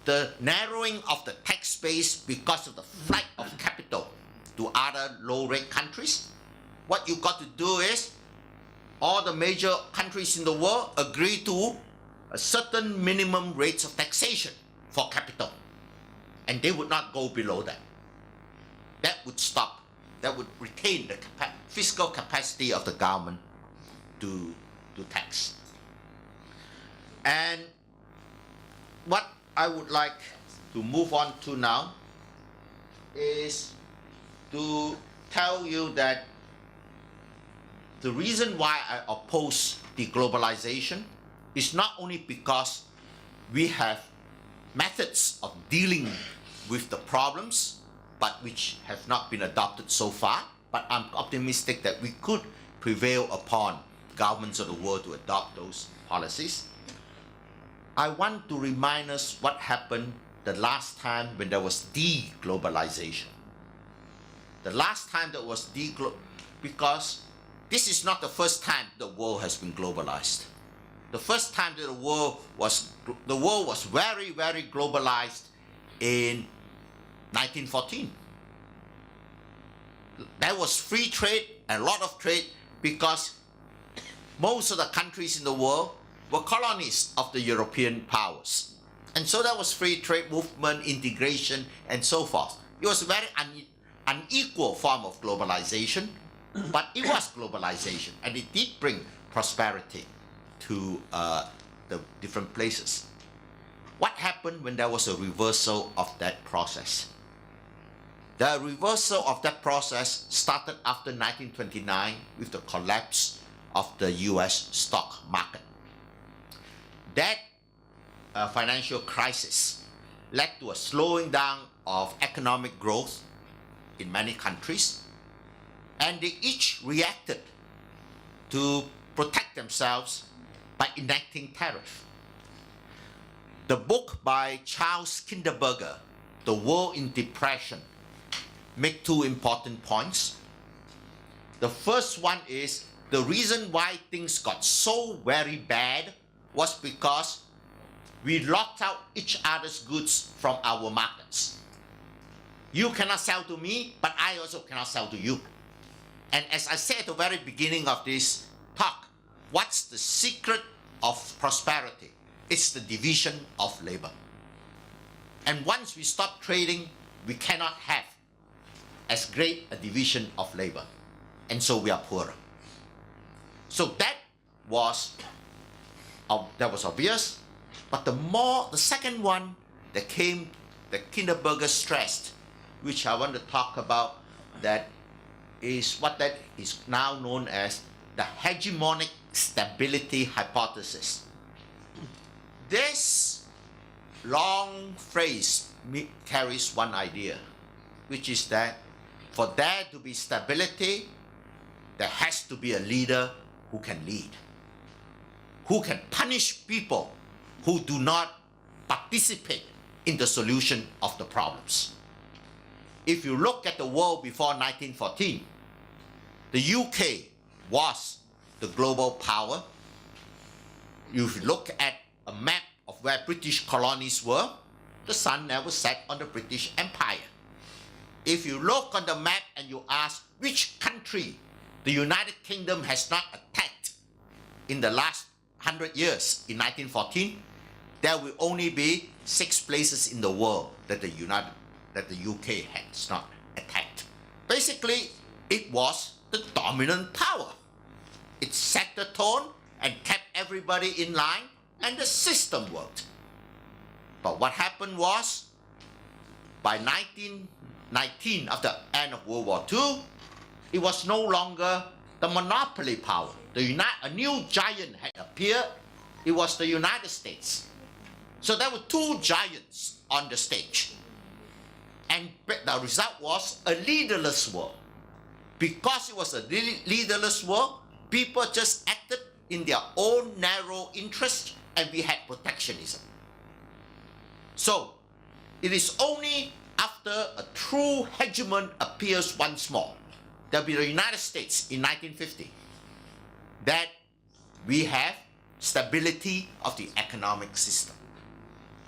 the narrowing of the tax base because of the flight of capital to other low-rate countries. What you got to do is all the major countries in the world agree to a certain minimum rates of taxation for capital, and they would not go below that. That would stop, that would retain the fiscal capacity of the government to tax. And what I would like to move on to now is to tell you that the reason why I oppose deglobalization is not only because we have methods of dealing with the problems, but which have not been adopted so far, but I'm optimistic that we could prevail upon governments of the world to adopt those policies. I want to remind us what happened the last time when there was deglobalization. The last time there was because this is not the first time the world has been globalized. The first time that the world was very, very globalized in 1914. There was free trade and a lot of trade because most of the countries in the world were colonies of the European powers. And so there was free trade movement, integration, and so forth. It was a very unequal form of globalization, but it was globalization, and it did bring prosperity to the different places. What happened when there was a reversal of that process? The reversal of that process started after 1929 with the collapse of the US stock market. That financial crisis led to a slowing down of economic growth in many countries, and they each reacted to protect themselves by enacting tariff. The book by Charles Kinderberger, The World in Depression, make two important points. The first one is the reason why things got so very bad was because we locked out each other's goods from our markets. You cannot sell to me, but I also cannot sell to you. And as I said at the very beginning of this talk, what's the secret of prosperity? It's the division of labor. And once we stop trading, we cannot have as great a division of labor. And so we are poorer. So that was obvious. But the second one that Kinderberger stressed, which I want to talk about, that is what that is now known as the hegemonic stability hypothesis. This long phrase carries one idea, which is that for there to be stability, there has to be a leader who can lead, who can punish people who do not participate in the solution of the problems. If you look at the world before 1914, the UK was the global power. If you look at a map of where British colonies were, the sun never set on the British Empire. If you look on the map and you ask which country the United Kingdom has not attacked in the last 100 years in 1914, there will only be 6 places in the world that the UK has not attacked. Basically, it was the dominant power. It set the tone and kept everybody in line, and the system worked. But what happened was, by 1919, after the end of World War II, it was no longer the monopoly power. A new giant had appeared. It was the United States. So there were 2 giants on the stage. And the result was a leaderless world. Because it was a leaderless world, people just acted in their own narrow interest, and we had protectionism. So it is only after a true hegemon appears once more, that will be the United States in 1950, that we have stability of the economic system.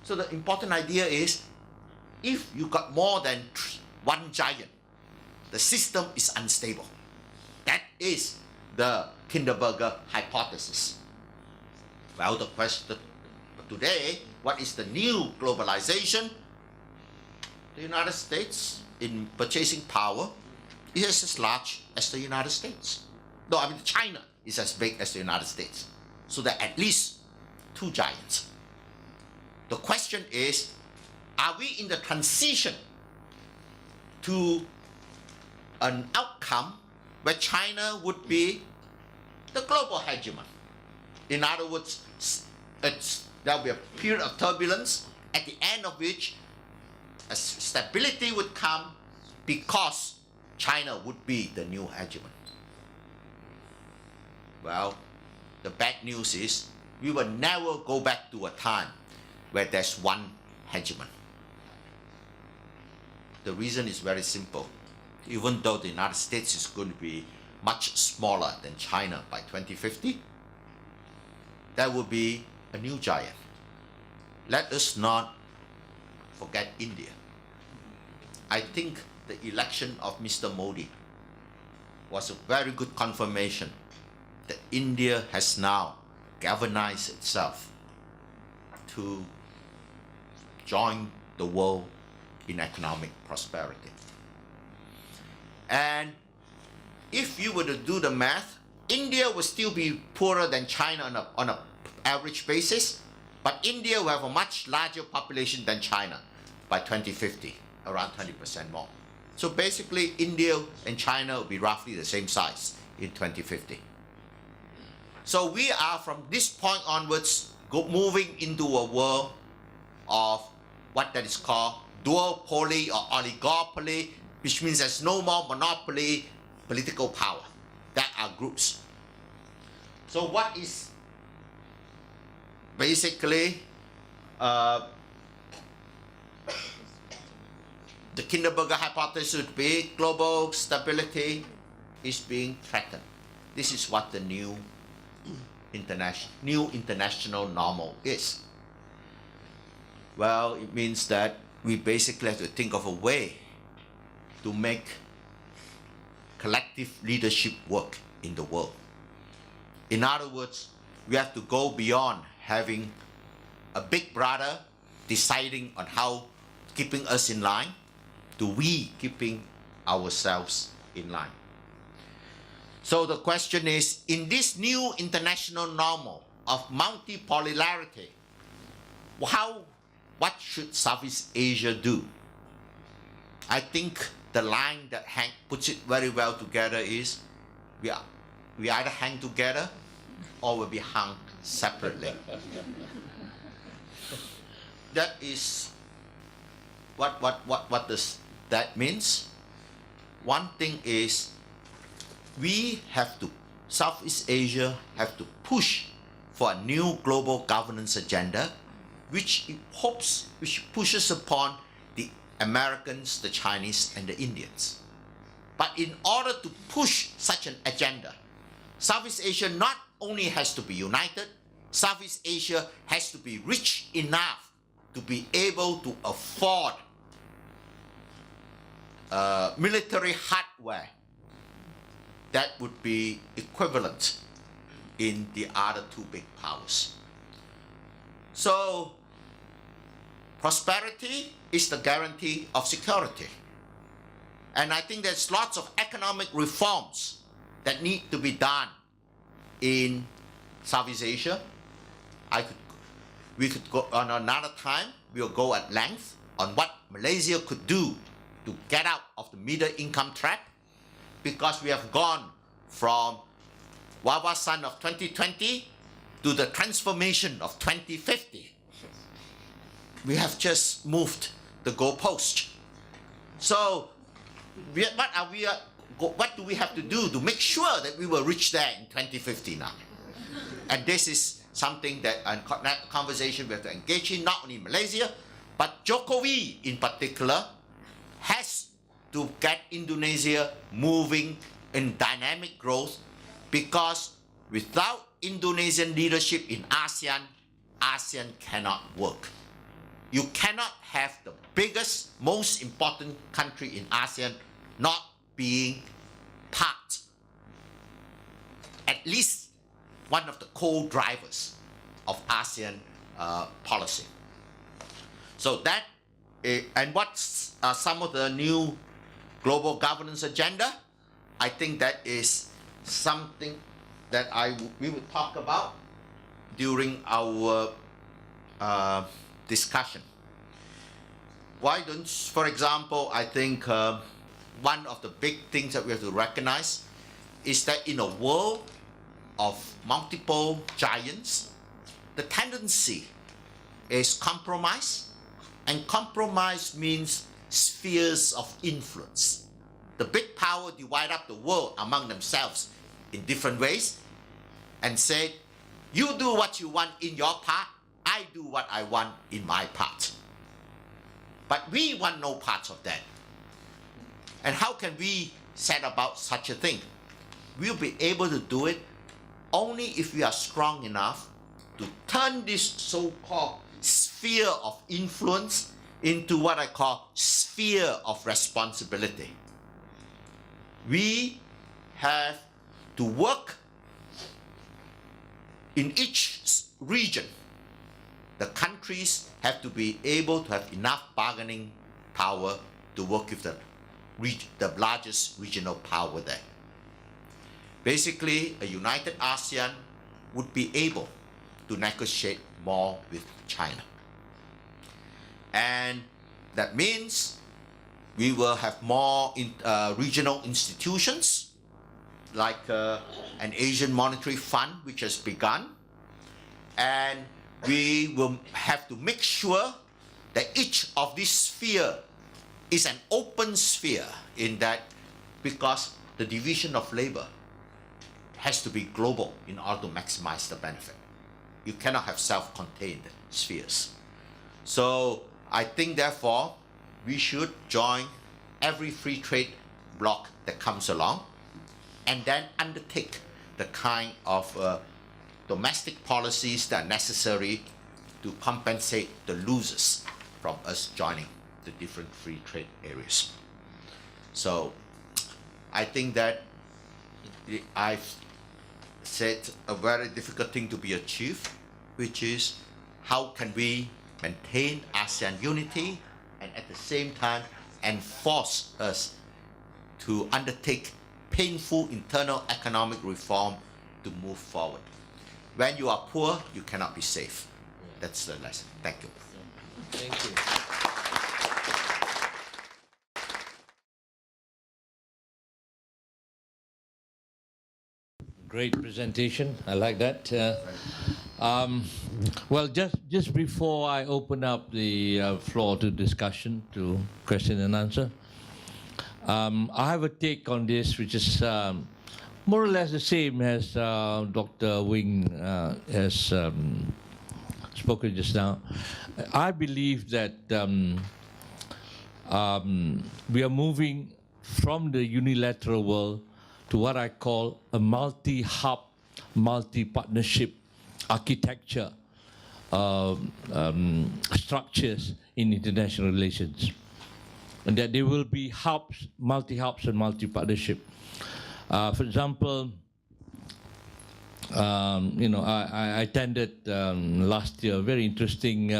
So the important idea is, if you got more than one giant, the system is unstable. That is the Kinderberger hypothesis. Well, the question today, what is the new globalization? The United States, in purchasing power, is as large as the United States. No, I mean China is as big as the United States. So there are at least 2 giants. The question is, are we in the transition to an outcome where China would be the global hegemon? In other words, there will be a period of turbulence, at the end of which a stability would come because China would be the new hegemon. Well, the bad news is we will never go back to a time where there's one hegemon. The reason is very simple. Even though the United States is going to be much smaller than China by 2050, there will be a new giant. Let us not forget India. I think the election of Mr. Modi was a very good confirmation that India has now galvanized itself to join the world in economic prosperity. And if you were to do the math, India will still be poorer than China on an average basis, but India will have a much larger population than China by 2050, around 20% more. So basically, India and China will be roughly the same size in 2050. So we are, from this point onwards, moving into a world of what that is called duopoly or oligopoly, which means there's no more monopoly political power. There are groups. So what is basically, the Kinderberger hypothesis would be global stability is being threatened. This is what the new international normal is. Well, it means that we basically have to think of a way to make collective leadership work in the world. In other words, we have to go beyond having a big brother deciding on how keeping us in line to we keeping ourselves in line. So the question is, in this new international normal of multipolarity, what should Southeast Asia do? I think the line that puts it very well together is, we either hang together or will be hung separately. That is what does that means? One thing is, Southeast Asia have to push for a new global governance agenda, which pushes upon the Americans, the Chinese, and the Indians. But in order to push such an agenda, Southeast Asia not only has to be united, Southeast Asia has to be rich enough to be able to afford military hardware that would be equivalent in the other two big powers. So, prosperity is the guarantee of security. And I think there's lots of economic reforms that need to be done in Southeast Asia. We could go on another time, we'll go at length on what Malaysia could do to get out of the middle income trap, because we have gone from Wawasan of 2020 to the transformation of 2050. We have just moved the goalpost. So, what do we have to do to make sure that we will reach there in 2050 now? And this is something that a conversation we have to engage in, not only Malaysia, but Jokowi in particular has to get Indonesia moving in dynamic growth, because without Indonesian leadership in ASEAN, ASEAN cannot work. You cannot have the biggest, most important country in ASEAN not being part, at least one of the co-drivers of ASEAN policy. So that, and what's some of the new global governance agenda? I think that is something that we will talk about during our discussion. For example, I think one of the big things that we have to recognize is that in a world of multiple giants, the tendency is compromise, and compromise means spheres of influence. The big power divide up the world among themselves in different ways and say, you do what you want in your part, I do what I want in my part. But we want no parts of that. And how can we set about such a thing? We'll be able to do it only if we are strong enough to turn this so-called sphere of influence into what I call sphere of responsibility. We have to work in each region. The countries have to be able to have enough bargaining power to work with the largest regional power there. Basically, a united ASEAN would be able to negotiate more with China. And that means we will have more regional institutions, like an Asian Monetary Fund, which has begun. And we will have to make sure that each of these spheres is an open sphere, in that, because the division of labor has to be global in order to maximize the benefit. you cannot have self-contained spheres. So I think, therefore, we should join every free trade bloc that comes along and then undertake the kind of domestic policies that are necessary to compensate the losers from us joining the different free trade areas. So I think that I've said a very difficult thing to be achieved, which is how can we maintain ASEAN unity and at the same time enforce us to undertake painful internal economic reform to move forward. When you are poor, you cannot be safe. That's the lesson. Thank you. Thank you. Great presentation. I like that. Well, just before I open up the floor to discussion, to question and answer, I have a take on this, which is more or less the same as Dr. Wing has spoken just now. I believe that we are moving from the unilateral world to what I call a multi-hub, multi-partnership architecture structures in international relations. And that there will be hubs, multi-hubs and multi-partnership. For example, I attended last year a very interesting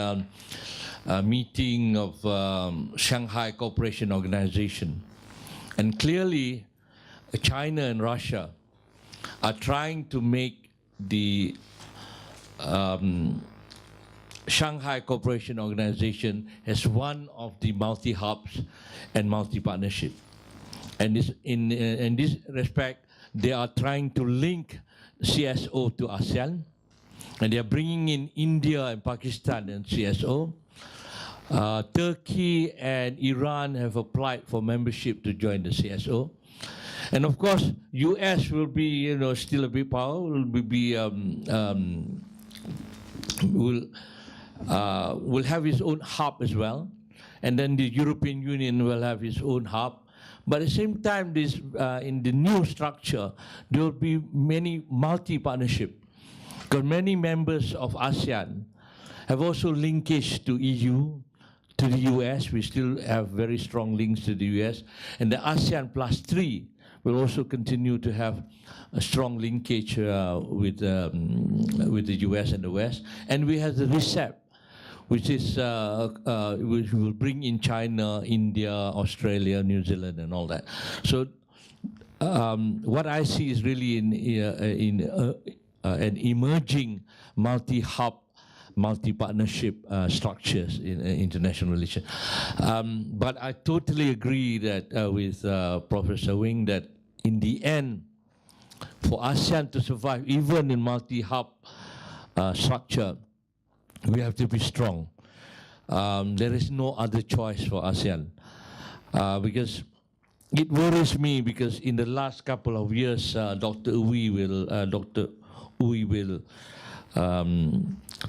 meeting of Shanghai Cooperation Organization. And clearly, China and Russia are trying to make the Shanghai Cooperation Organization as one of the multi-hubs and multi-partnership. And in this respect, they are trying to link CSO to ASEAN, and they are bringing in India and Pakistan and CSO. Turkey and Iran have applied for membership to join the CSO. And of course, US will be, still a big power, will have its own hub as well. And then the European Union will have its own hub. But at the same time, this, in the new structure, there will be many multi-partnership. Because many members of ASEAN have also linkage to EU, to the US. We still have very strong links to the US. And the ASEAN plus 3 will also continue to have a strong linkage with the US and the West. And we have the RCEP, which is which will bring in China, India, Australia, New Zealand, and all that. So what I see is really an emerging multi-hub, multi-partnership structures in international relations. But I totally agree that with Professor Wing that in the end, for ASEAN to survive, even in multi-hub structure, we have to be strong. There is no other choice for ASEAN. Because it worries me, because in the last couple of years, Dr. Uy will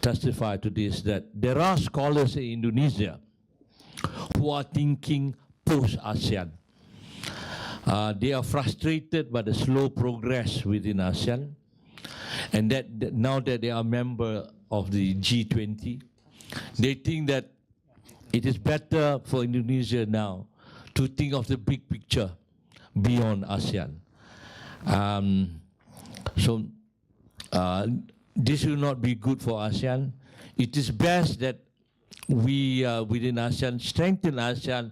testify to this, that there are scholars in Indonesia who are thinking post-ASEAN. They are frustrated by the slow progress within ASEAN, and that now that they are member of the G20, they think that it is better for Indonesia now to think of the big picture beyond ASEAN. This will not be good for ASEAN. It is best that we, within ASEAN, strengthen ASEAN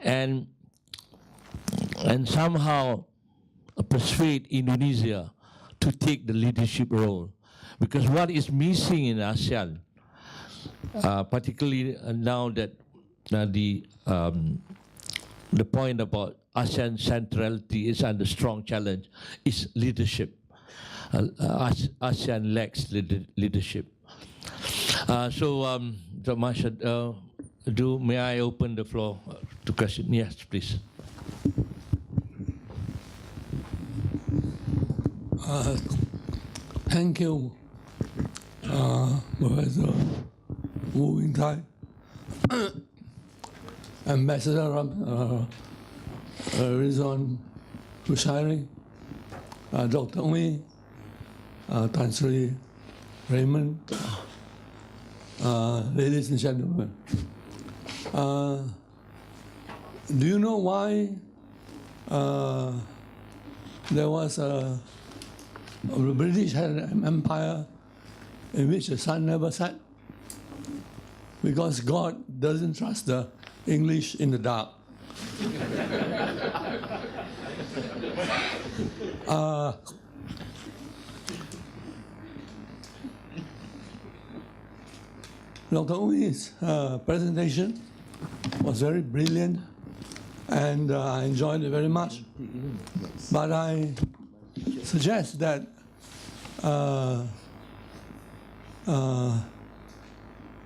and somehow persuade Indonesia to take the leadership role. Because what is missing in ASEAN, particularly now that the point about ASEAN centrality is under strong challenge, is leadership. ASEAN lacks leadership. So much ado, may I open the floor to questions? Yes, please. Thank you, Professor Wu Thye, Ambassador Redzuan Kushairi, Dr. Thye, Tan Sri Raymond, ladies and gentlemen. Do you know why there was a British Empire in which the sun never set? Because God doesn't trust the English in the dark. Dr. Thye's presentation was very brilliant, and I enjoyed it very much. But I suggest that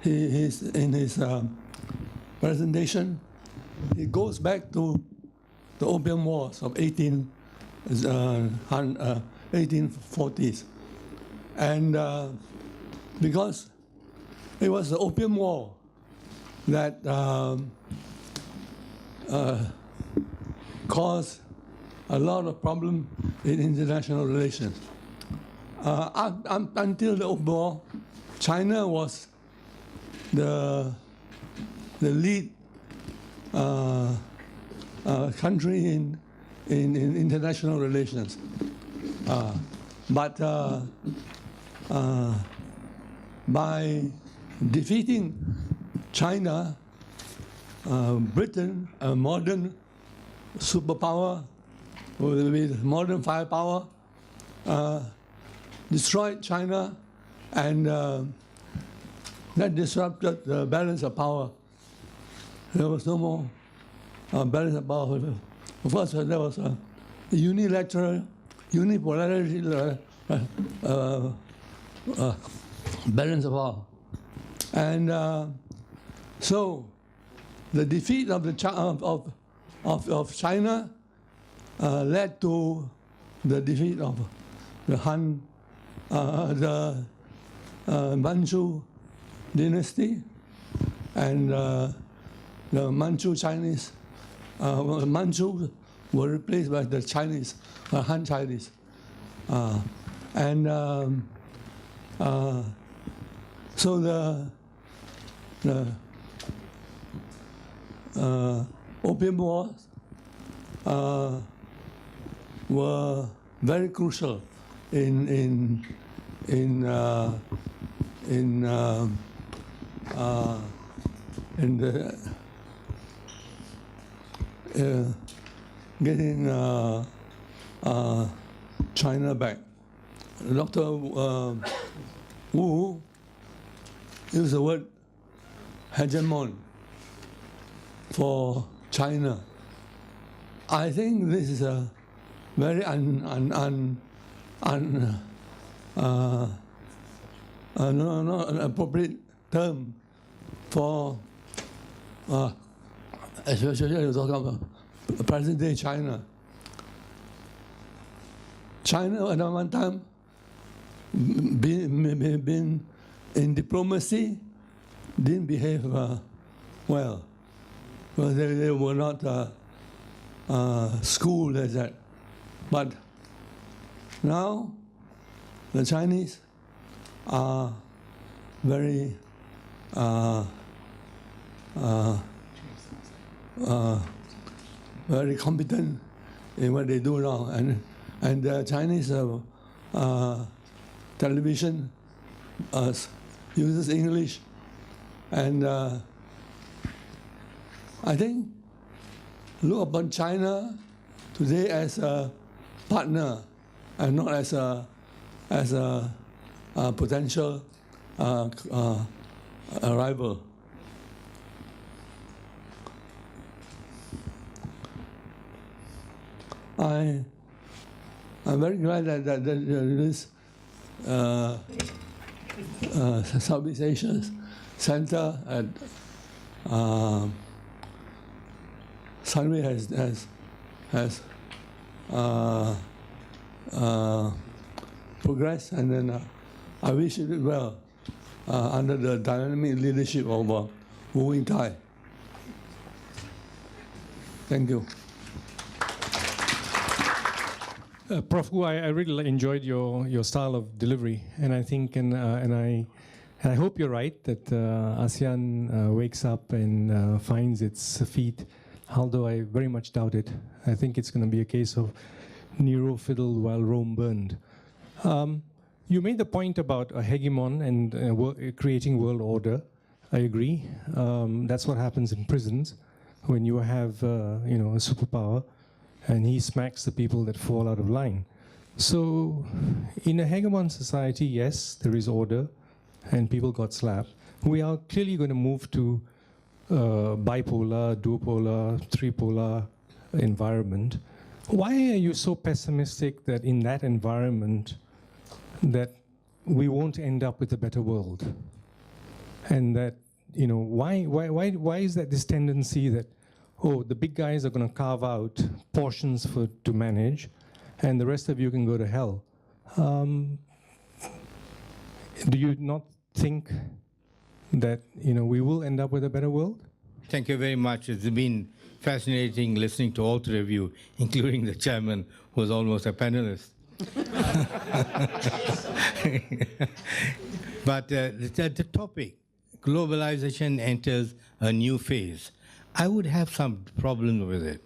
in his presentation, he goes back to the Opium Wars of 1840s. And because it was the Opium War that caused a lot of problem in international relations. Until the Opium War, China was the lead country in international relations. But by defeating China, Britain, a modern superpower with modern firepower, destroyed China, and that disrupted the balance of power. There was no more balance of power. Of course, there was a unilateral, unipolarity balance of power. And so the defeat of China led to the defeat of the Han, the Manchu dynasty, and the Manchu Chinese. Manchu were replaced by the Chinese, Han Chinese, so the Opium Wars were very crucial in getting China back. Dr. Wu used the word hegemon for China. I think this is a very not an appropriate term for especially you talk about present-day China. China at one time been in diplomacy, didn't behave well. Well, they were not schooled as that. But now the Chinese are very very competent in what they do now, and the Chinese television uses English, and I think look upon China today as a partner and not as a potential rival. I'm very glad that this Southeast Asia Center at Sunway has progressed, and then I wish it well. under the dynamic leadership of Wu Thye. Thank you. Prof. Wu, I really enjoyed your style of delivery, and I think and I hope you're right that ASEAN wakes up and finds its feet, although I very much doubt it. I think it's going to be a case of Nero fiddled while Rome burned. You made the point about a hegemon and creating world order. I agree. That's what happens in prisons when you have a superpower and he smacks the people that fall out of line. So in a hegemon society, yes, there is order and people got slapped. We are clearly going to move to bipolar, duopolar, tripolar environment. Why are you so pessimistic that in that environment that we won't end up with a better world? And that, why is that this tendency that, oh, the big guys are going to carve out portions to manage and the rest of you can go to hell? Do you not think that, we will end up with a better world? Thank you very much. It's been fascinating listening to all three of you, including the chairman, who was almost a panelist. But the topic, globalization enters a new phase. I would have some problem with it.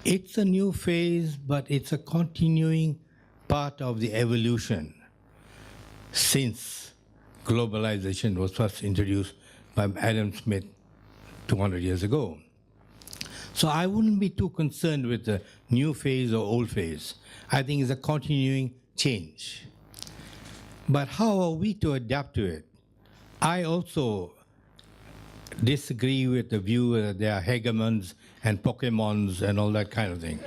It's a new phase, but it's a continuing part of the evolution since globalization was first introduced by Adam Smith 200 years ago. So I wouldn't be too concerned with the new phase or old phase. I think it's a continuing change. But how are we to adapt to it? I also disagree with the view that there are hegemons and Pokemons and all that kind of thing.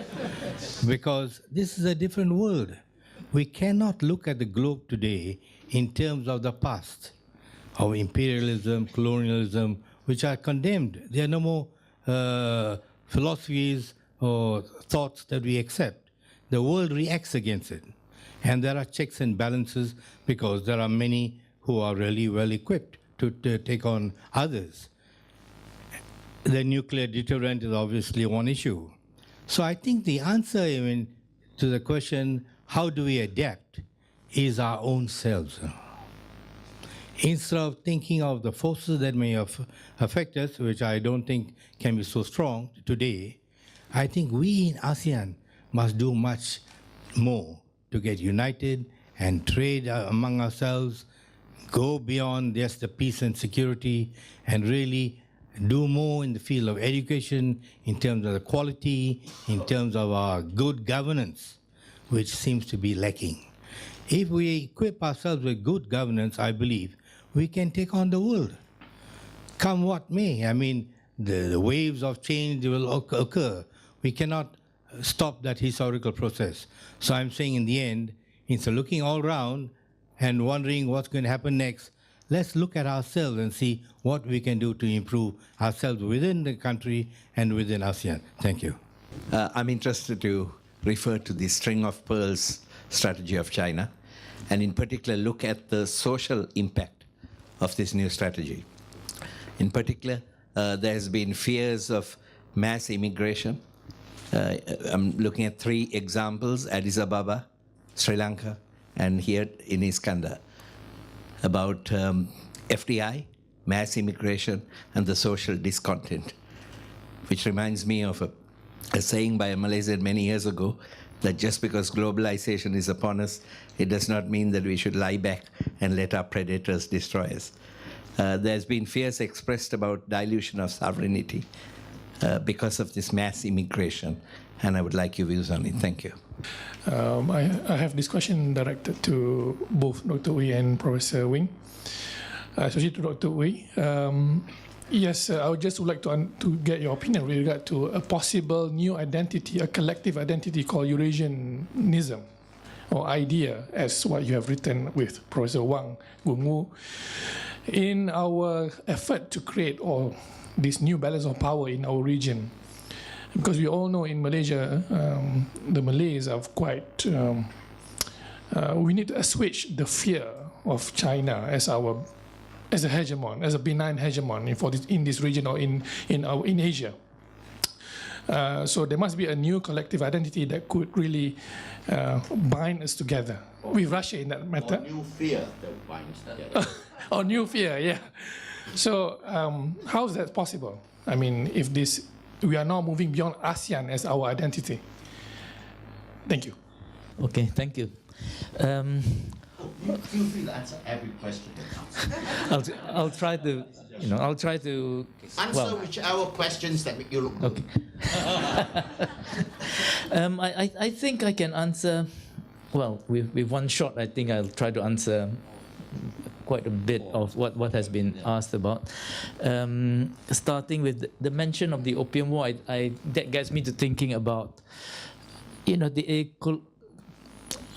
Because this is a different world. We cannot look at the globe today in terms of the past, of imperialism, colonialism, which are condemned. There are no more philosophies or thoughts that we accept. The world reacts against it. And there are checks and balances because there are many who are really well equipped to take on others. The nuclear deterrent is obviously one issue. So I think the answer even to the question, how do we adapt, is our own selves. Instead of thinking of the forces that may affect us, which I don't think can be so strong today, I think we in ASEAN must do much more to get united and trade among ourselves, go beyond just the peace and security, and really do more in the field of education, in terms of the quality, in terms of our good governance, which seems to be lacking. If we equip ourselves with good governance, I believe, we can take on the world. Come what may, I mean, the waves of change will occur. We cannot stop that historical process. So I'm saying in the end, instead of looking all around and wondering what's going to happen next, let's look at ourselves and see what we can do to improve ourselves within the country and within ASEAN. Thank you. I'm interested to refer to the string of pearls strategy of China, and in particular look at the social impact of this new strategy. In particular, there has been fears of mass immigration. I'm looking at 3 examples, Addis Ababa, Sri Lanka, and here in Iskandar, about FDI, mass immigration, and the social discontent, which reminds me of a saying by a Malaysian many years ago, that just because globalization is upon us, it does not mean that we should lie back and let our predators destroy us. There's been fears expressed about dilution of sovereignty because of this mass immigration, and I would like your views on it. Thank you. I have this question directed to both Dr. Wee and Professor Wing. Especially to Dr. Wee. Yes, I would just like to get your opinion with regard to a possible new identity, a collective identity called Eurasianism, or idea, as what you have written with Professor Wang Gung-Wu. In our effort to create this new balance of power in our region, because we all know in Malaysia, the Malays are quite, we need to assuage the fear of China as a hegemon, as a benign hegemon in this region or in Asia. So there must be a new collective identity that could really bind us together with Russia in that matter. Or new fear that binds together. Or new fear, yeah. So how is that possible? I mean, if we are now moving beyond ASEAN as our identity. Thank you. Okay, thank you. Feel free to answer every question that comes. I'll try to, I'll try to Answer whichever questions that make you look good. Okay. I think I can answer, well, with one shot, I think I'll try to answer quite a bit of what has been asked about. Starting with the mention of the Opium War, that gets me to thinking about, I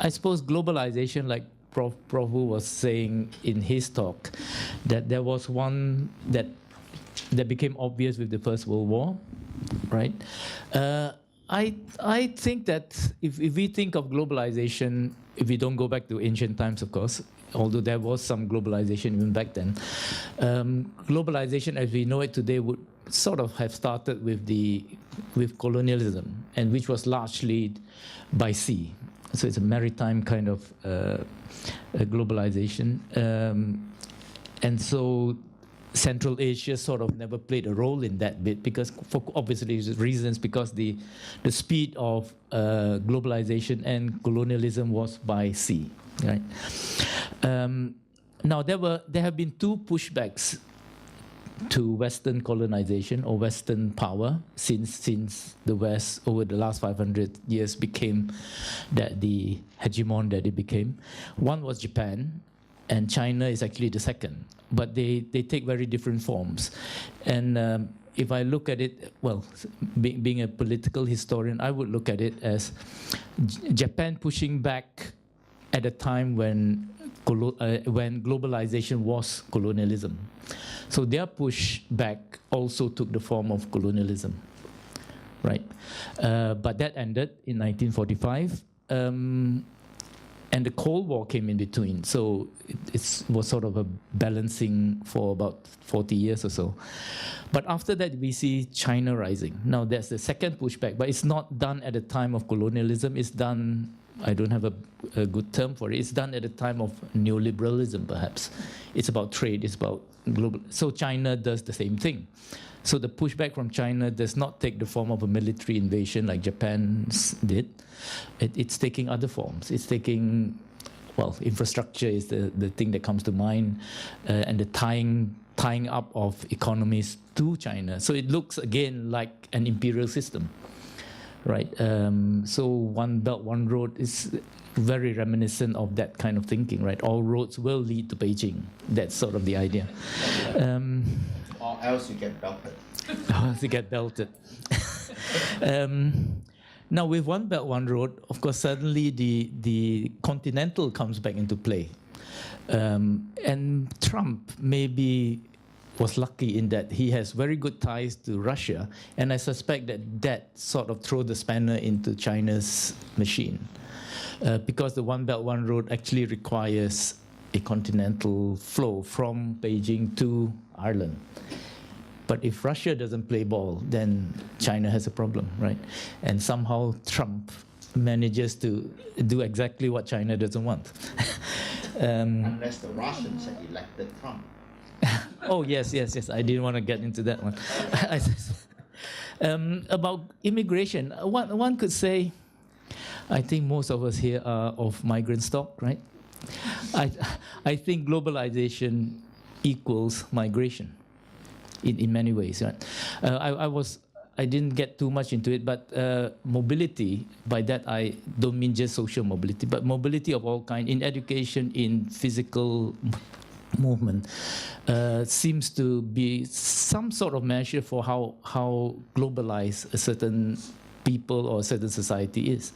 suppose globalization, like Prof was saying in his talk, that there was one that became obvious with the First World War, right? I think that if we think of globalization, if we don't go back to ancient times, of course, although there was some globalization even back then, globalization as we know it today would sort of have started with colonialism, and which was largely by sea. So it's a maritime kind of globalization. And so Central Asia sort of never played a role in that bit, because for obviously reasons, because the speed of globalization and colonialism was by sea, right? Now there have been two pushbacks to Western colonization or Western power since the West over the last 500 years became the hegemon that it became. One was Japan, and China is actually the second, but they take very different forms. And if I look at it, well, being a political historian, I would look at it as Japan pushing back at a time when globalization was colonialism. So their push back also took the form of colonialism, right? But that ended in 1945, and the Cold War came in between. So it was sort of a balancing for about 40 years or so. But after that, we see China rising. Now, that's the second pushback, but it's not done at the time of colonialism. It's done, I don't have a good term for it. It's done at the time of neoliberalism, perhaps. It's about trade, it's about global. So China does the same thing. So the pushback from China does not take the form of a military invasion like Japan did. It's taking other forms. It's taking, well, infrastructure is the thing that comes to mind, and the tying up of economies to China. So it looks again like an imperial system, right? So One Belt, One Road is very reminiscent of that kind of thinking, right? All roads will lead to Beijing. That's sort of the idea. Or else you get belted. Or else you get belted. Now, with One Belt, One Road, of course, suddenly the continental comes back into play. And Trump maybe was lucky in that he has very good ties to Russia, and I suspect that sort of threw the spanner into China's machine. Because the One Belt, One Road actually requires a continental flow from Beijing to Ireland. But if Russia doesn't play ball, then China has a problem, right? And somehow Trump manages to do exactly what China doesn't want. Unless the Russians had elected Trump. Oh, yes. I didn't want to get into that one. About immigration, one could say, I think most of us here are of migrant stock, right? I think globalization equals migration in many ways, right? I didn't get too much into it, but mobility, by that I don't mean just social mobility, but mobility of all kinds in education, in physical movement, seems to be some sort of measure for how globalized a certain people or a certain society is.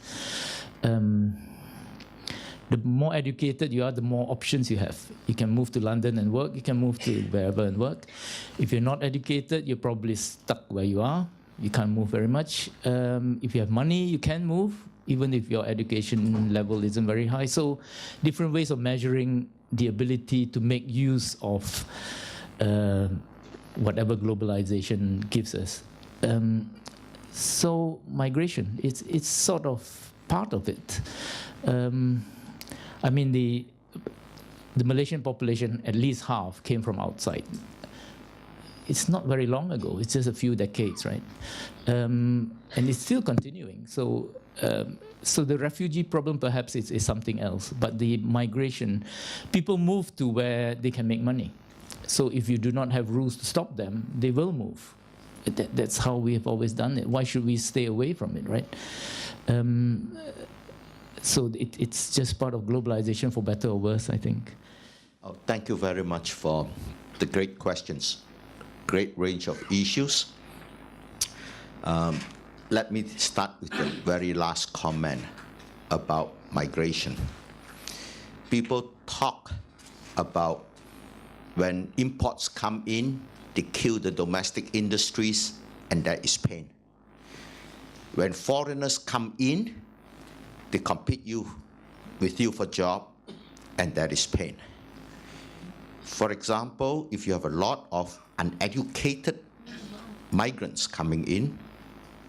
The more educated you are, the more options you have. You can move to London and work, you can move to wherever and work. If you're not educated, you're probably stuck where you are. You can't move very much. If you have money, you can move, even if your education level isn't very high. So different ways of measuring the ability to make use of whatever globalization gives us. So migration, it's sort of part of it. I mean, the Malaysian population, at least half, came from outside. It's not very long ago. It's just a few decades, right? And it's still continuing. So, so the refugee problem perhaps is something else. But the migration, people move to where they can make money. So if you do not have rules to stop them, they will move. That's how we have always done it. Why should we stay away from it, right? So it's just part of globalization, for better or worse, I think. Oh, thank you very much for the great questions. Great range of issues. Let me start with the very last comment about migration. People talk about when imports come in, they kill the domestic industries, and that is pain. When foreigners come in, they compete with you for job, and that is pain. For example, if you have a lot of uneducated migrants coming in,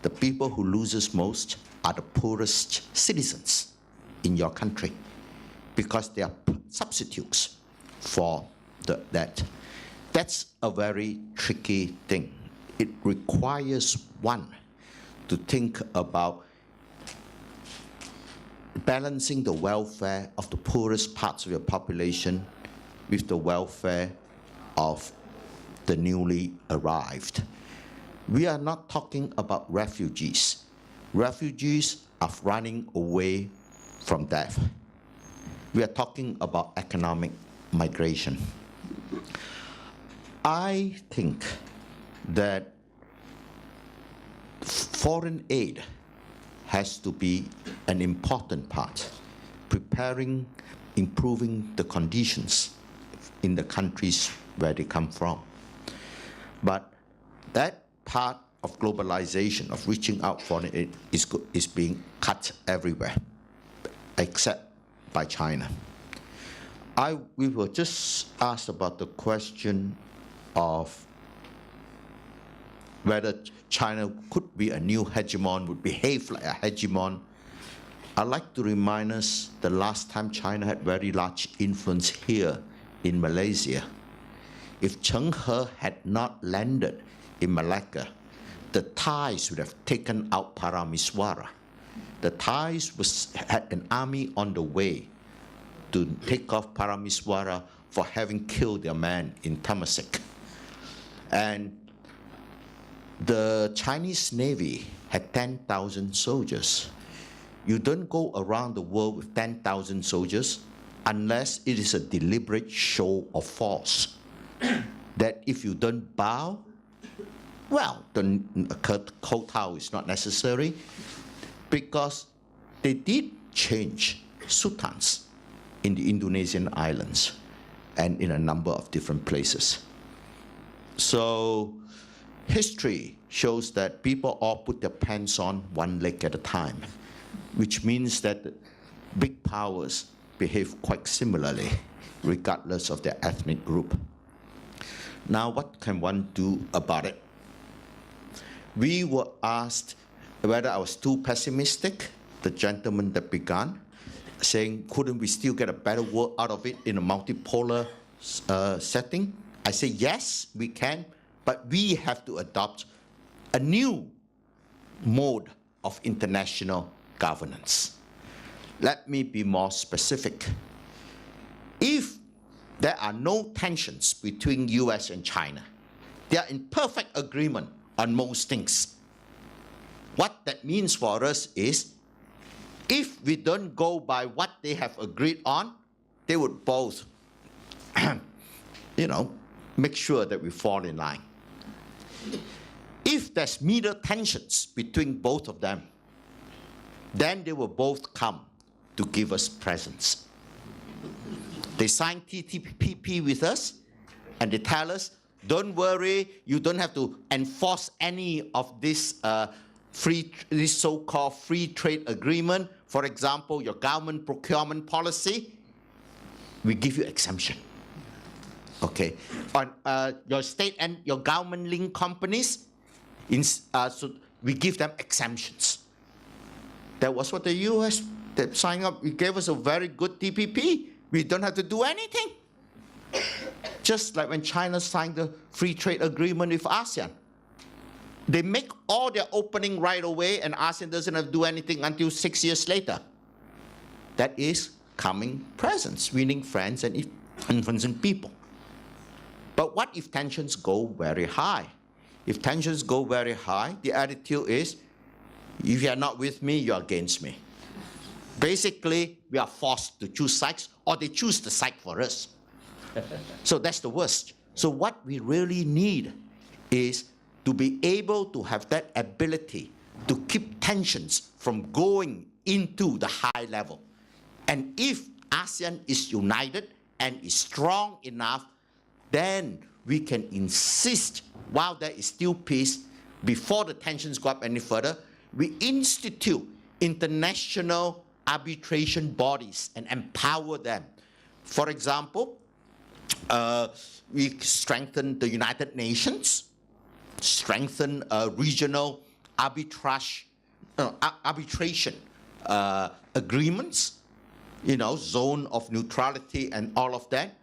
the people who loses most are the poorest citizens in your country, because they are substitutes for that. That's a very tricky thing. It requires one to think about balancing the welfare of the poorest parts of your population with the welfare of the newly arrived. We are not talking about refugees. Refugees are running away from death. We are talking about economic migration. I think that foreign aid has to be an important part, preparing, improving the conditions in the countries where they come from. But that part of globalization, of reaching out for it, is being cut everywhere, except by China. We were just asked about the question of whether China could be a new hegemon, would behave like a hegemon. I'd like to remind us the last time China had very large influence here in Malaysia. If Cheng He had not landed in Malacca, the Thais would have taken out Paramiswara. The Thais had an army on the way to take off Paramiswara for having killed their man in Temasek. And the Chinese Navy had 10,000 soldiers. You don't go around the world with 10,000 soldiers unless it is a deliberate show of force. That if you don't bow, well, the kowtow is not necessary, because they did change sultans in the Indonesian islands and in a number of different places. So history shows that people all put their pants on one leg at a time, which means that big powers behave quite similarly, regardless of their ethnic group. Now, what can one do about it? We were asked whether I was too pessimistic, the gentleman that began, saying, couldn't we still get a better world out of it in a multipolar setting? I say, yes, we can, but we have to adopt a new mode of international governance. Let me be more specific. If there are no tensions between US and China, they are in perfect agreement on most things. What that means for us is, if we don't go by what they have agreed on, they would both, make sure that we fall in line. If there's middle tensions between both of them, then they will both come to give us presents. They sign TPP with us, and they tell us, don't worry, you don't have to enforce any of this this so-called free trade agreement. For example, your government procurement policy. we give you exemption. Okay, on your state and your government-linked companies, so we give them exemptions. That was what the US signed up. It gave us a very good TPP. We don't have to do anything. Just like when China signed the free trade agreement with ASEAN. They make all their opening right away, and ASEAN doesn't have to do anything until 6 years later. That is coming presence, winning friends and influencing people. But what if tensions go very high? If tensions go very high, the attitude is, if you are not with me, you are against me. Basically, we are forced to choose sides, or they choose the side for us. So that's the worst. So what we really need is to be able to have that ability to keep tensions from going into the high level. And if ASEAN is united and is strong enough, then we can insist, while there is still peace, before the tensions go up any further, we institute international arbitration bodies and empower them. For example, we strengthen the United Nations, strengthen regional arbitration agreements, zone of neutrality and all of that.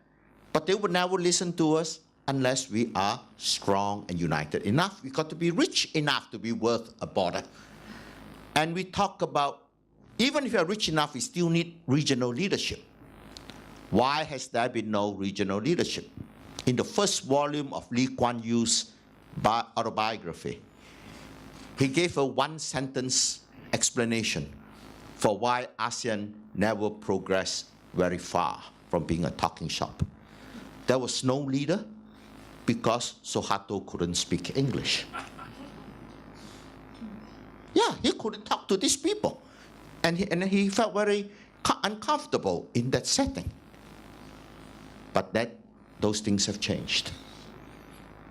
But they would never listen to us unless we are strong and united enough. We've got to be rich enough to be worth a border. And we talk about, even if you're rich enough, we still need regional leadership. Why has there been no regional leadership? In the first volume of Lee Kuan Yew's autobiography, he gave a one-sentence explanation for why ASEAN never progressed very far from being a talking shop. There was no leader because Suharto couldn't speak English. Yeah, he couldn't talk to these people. And he felt very uncomfortable in that setting. But those things have changed.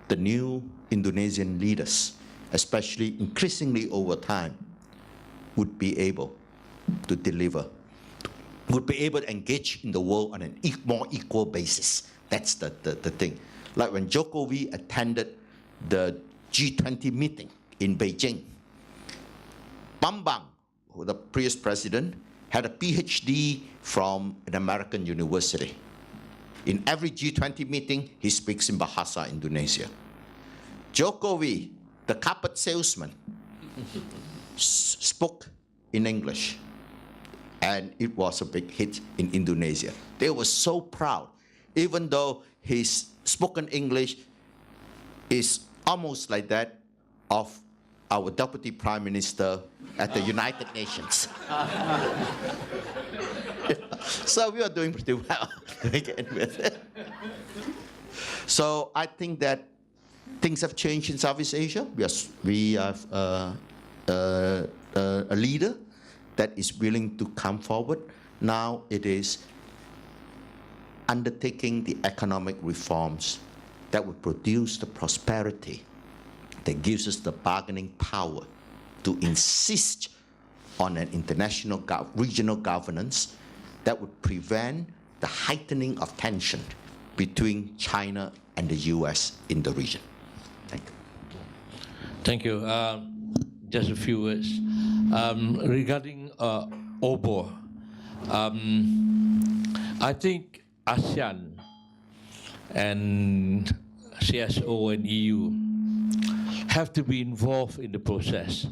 The new Indonesian leaders, especially increasingly over time, would be able to deliver, would be able to engage in the world on a more equal basis. That's the thing. Like when Jokowi attended the G20 meeting in Beijing, Bambang, the previous president, had a PhD from an American university. In every G20 meeting, he speaks in Bahasa Indonesia. Jokowi, the carpet salesman, spoke in English. And it was a big hit in Indonesia. They were so proud, even though his spoken English is almost like that of our Deputy Prime Minister at the United Nations. So we are doing pretty well to begin with. So I think that things have changed in Southeast Asia. We have a leader that is willing to come forward. Now it is undertaking the economic reforms that will produce the prosperity that gives us the bargaining power to insist on an international regional governance that would prevent the heightening of tension between China and the US in the region. Thank you. Thank you. Just a few words. Regarding OBOR, I think ASEAN and CSO and EU have to be involved in the process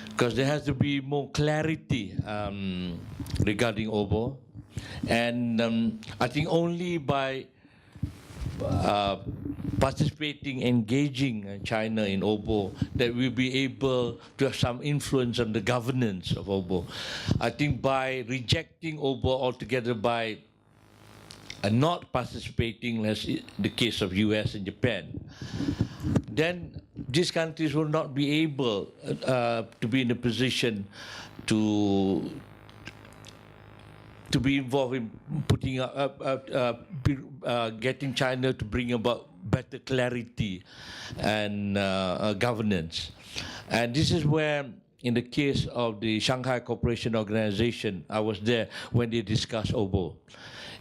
because there has to be more clarity regarding OBOR. And I think only by participating, engaging China in OBOR, that we'll be able to have some influence on the governance of OBOR. I think by rejecting OBOR altogether, by not participating, as the case of US and Japan, then these countries will not be able to be in a position to be involved in putting getting China to bring about better clarity and governance. And this is where, in the case of the Shanghai Cooperation Organization, I was there when they discussed OBOR.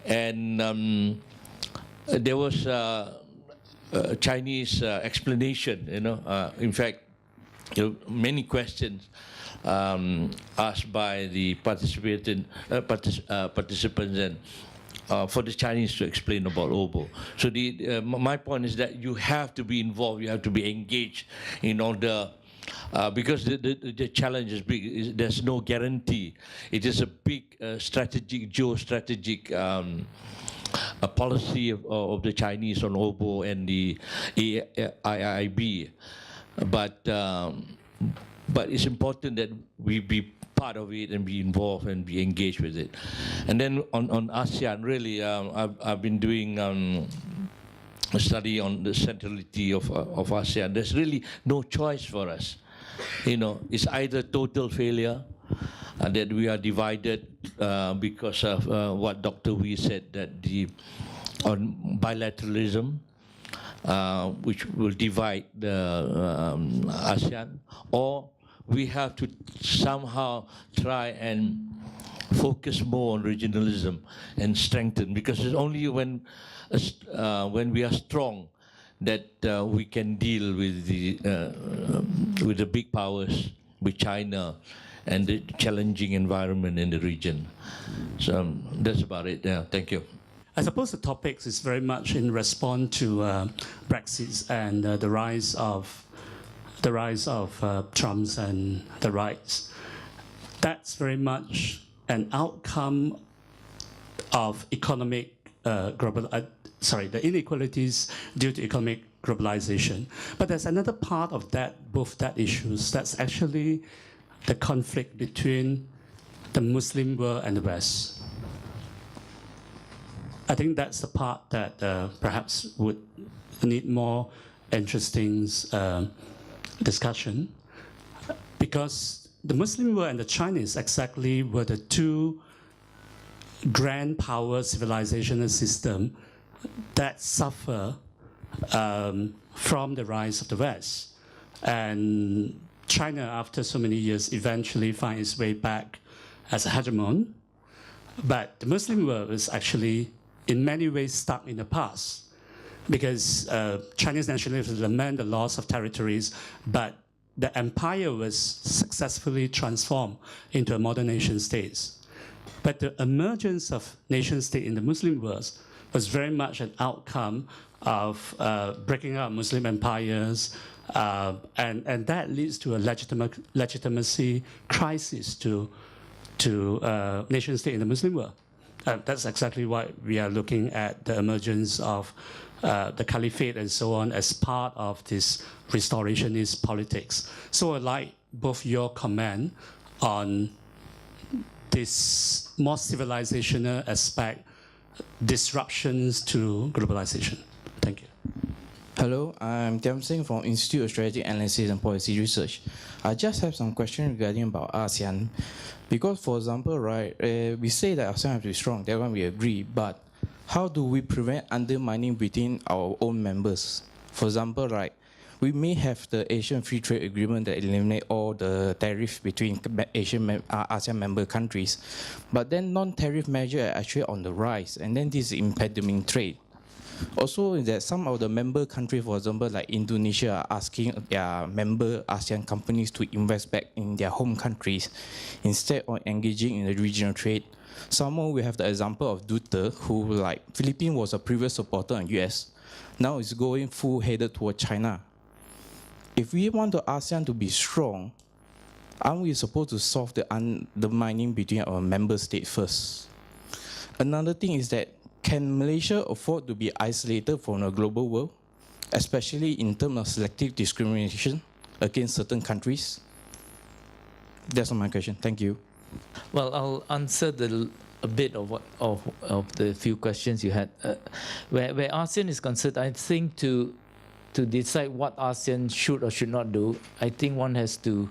And there was a Chinese explanation, in fact, many questions asked by the participants and for the Chinese to explain about OBO. So my point is that you have to be involved, you have to be engaged in order, because the challenge is big. There's no guarantee. It is a big strategic, geostrategic a policy of the Chinese on OBO and the IIB. But it's important that we be part of it and be involved and be engaged with it. And then on ASEAN, really, I've been doing a study on the centrality of ASEAN. There's really no choice for us. It's either total failure, that we are divided because of what Dr. Wee said, that on bilateralism, which will divide the ASEAN, or we have to somehow try and focus more on regionalism and strengthen, because it's only when we are strong that we can deal with the big powers, with China, and the challenging environment in the region. So that's about it. Yeah, thank you. I suppose the topic is very much in response to Brexit and the rise of Trump's and the rights. That's very much an outcome of economic the inequalities due to economic globalization. But there's another part of both issues. That's actually the conflict between the Muslim world and the West. I think that's the part that perhaps would need more interesting discussion, because the Muslim world and the Chinese exactly were the two grand power civilizational system that suffer from the rise of the West. And China, after so many years, eventually finds its way back as a hegemon. But the Muslim world is actually in many ways stuck in the past, because Chinese nationalists lament the loss of territories, but the empire was successfully transformed into a modern nation state. But the emergence of nation state in the Muslim world was very much an outcome of breaking up Muslim empires, and that leads to a legitimacy crisis to nation state in the Muslim world. That's exactly why we are looking at the emergence of the caliphate and so on as part of this restorationist politics. So I like both your comment on this more civilizational aspect, disruptions to globalization. Thank you. Hello, I'm Tiam Singh from Institute of Strategic Analysis and Policy Research. I just have some questions regarding about ASEAN. Because, for example, right, we say that ASEAN has to be strong, that one we agree, but how do we prevent undermining between our own members? For example, right, we may have the Asian Free Trade Agreement that eliminate all the tariffs between ASEAN member countries, but then non-tariff measures are actually on the rise, and then this is impeding trade. Also, that some of the member countries, for example, like Indonesia, are asking their member ASEAN companies to invest back in their home countries instead of engaging in the regional trade. Somewhere we have the example of Dato, who, like, Philippines was a previous supporter in US, now is going full-headed toward China. If we want the ASEAN to be strong, aren't we supposed to solve the undermining between our member states first? Another thing is that, can Malaysia afford to be isolated from the global world, especially in terms of selective discrimination against certain countries? That's all my question. Thank you. Well, I'll answer a bit of the few questions you had. Where ASEAN is concerned, I think to decide what ASEAN should or should not do, I think one has to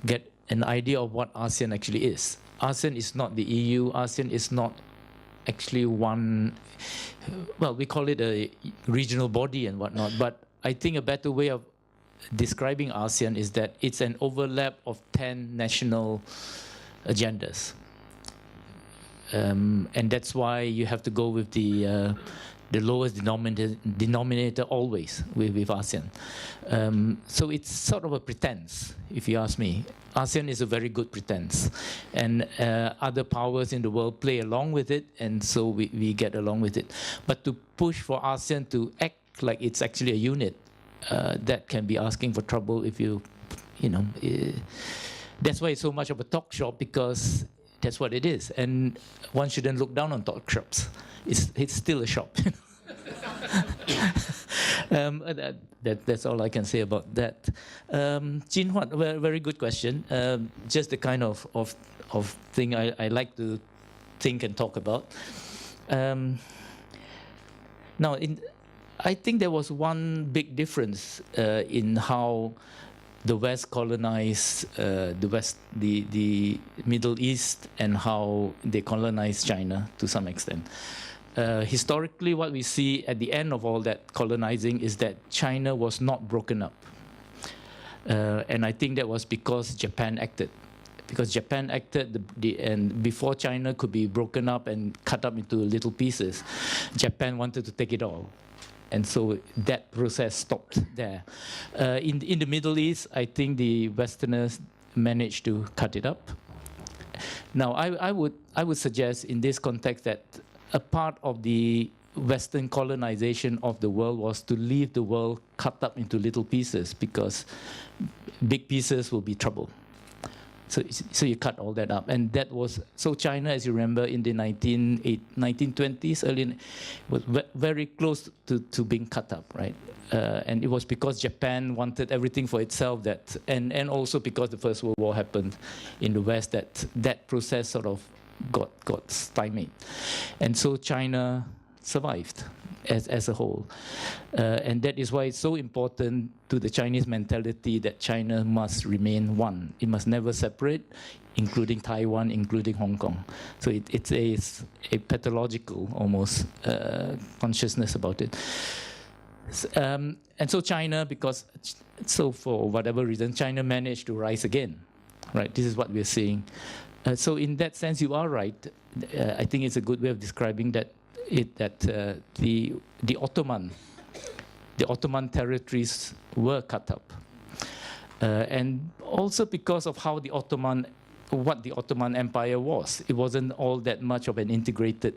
get an idea of what ASEAN actually is. ASEAN is not the EU. ASEAN is not actually one, well, we call it a regional body and whatnot, but I think a better way of describing ASEAN is that it's an overlap of 10 national agendas. And that's why you have to go with the lowest denominator always with ASEAN. So it's sort of a pretense, if you ask me. ASEAN is a very good pretense. And other powers in the world play along with it, and so we get along with it. But to push for ASEAN to act like it's actually a unit, that can be asking for trouble if you know. That's why it's so much of a talk shop, because that's what it is. And one shouldn't look down on talk shops. It's still a shop. That's all I can say about that. Jin Huat, very good question. Just the kind of thing I like to think and talk about. Now, I think there was one big difference in how the West colonized the Middle East and how they colonized China to some extent. Historically, what we see at the end of all that colonizing is that China was not broken up. And I think that was because Japan acted. Because Japan acted, and before China could be broken up and cut up into little pieces, Japan wanted to take it all. And so that process stopped there. In the Middle East, I think the Westerners managed to cut it up. Now, I would suggest in this context that a part of the Western colonization of the world was to leave the world cut up into little pieces, because big pieces will be trouble. So you cut all that up, and that was so. China, as you remember, in the 1920s, early, was very close to being cut up, right? And it was because Japan wanted everything for itself, that, and also because the First World War happened in the West, that process sort of got stymied, and so China survived as a whole. And that is why it's so important to the Chinese mentality that China must remain one. It must never separate, including Taiwan, including Hong Kong. So it's a pathological, almost, consciousness about it. And so China, for whatever reason, China managed to rise again, right? This is what we're seeing. So in that sense, you are right. I think it's a good way of describing that. The Ottoman territories were cut up, and also because of how what the Ottoman Empire was. It wasn't all that much of an integrated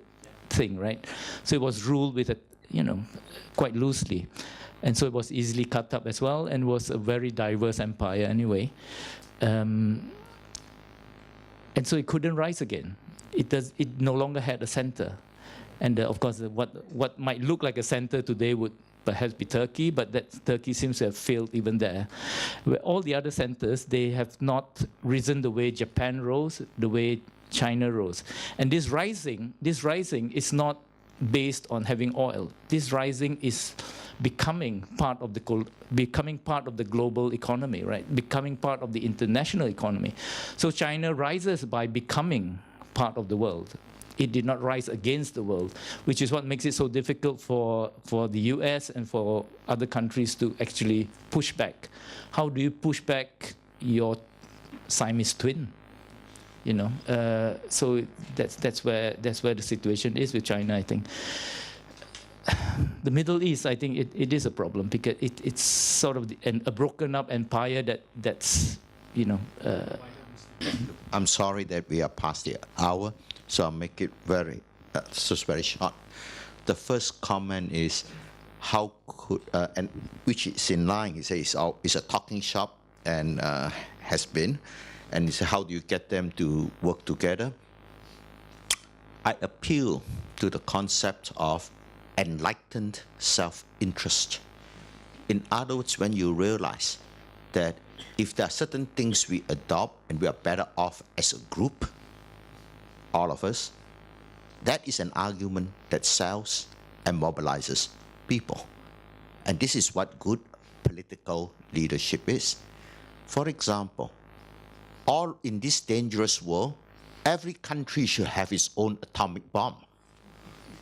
thing, right? So it was ruled with quite loosely, and so it was easily cut up as well, and was a very diverse empire anyway. And so it couldn't rise again. It no longer had a center. And of course, what might look like a center today would perhaps be Turkey, but that Turkey seems to have failed even there. Where all the other centers, they have not risen the way Japan rose, the way China rose. And this rising is not based on having oil. This rising is becoming part of the global economy, right? Becoming part of the international economy. So China rises by becoming part of the world. It did not rise against the world, which is what makes it so difficult for the US and for other countries to actually push back. How do you push back your Siamese twin? So that's where the situation is with China, I think. The Middle East, I think it is a problem, because it's sort of a broken up empire that's. I'm sorry that we are past the hour, so I'll make it very short. The first comment is, how could, and which is in line, he says it's a talking shop and has been, and he said, how do you get them to work together? I appeal to the concept of enlightened self-interest. In other words, when you realize that if there are certain things we adopt and we are better off as a group, all of us, that is an argument that sells and mobilizes people. And this is what good political leadership is. For example, all in this dangerous world, every country should have its own atomic bomb.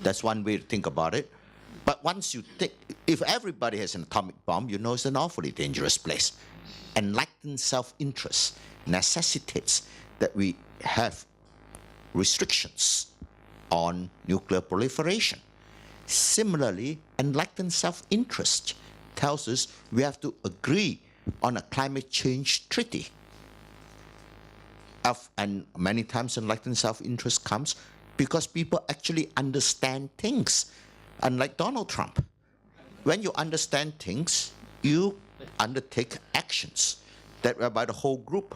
That's one way to think about it. But once you think, if everybody has an atomic bomb, you know it's an awfully dangerous place. Enlightened self-interest necessitates that we have restrictions on nuclear proliferation. Similarly, enlightened self-interest tells us we have to agree on a climate change treaty. And many times enlightened self-interest comes because people actually understand things. Unlike Donald Trump, when you understand things, you undertake actions that whereby the whole group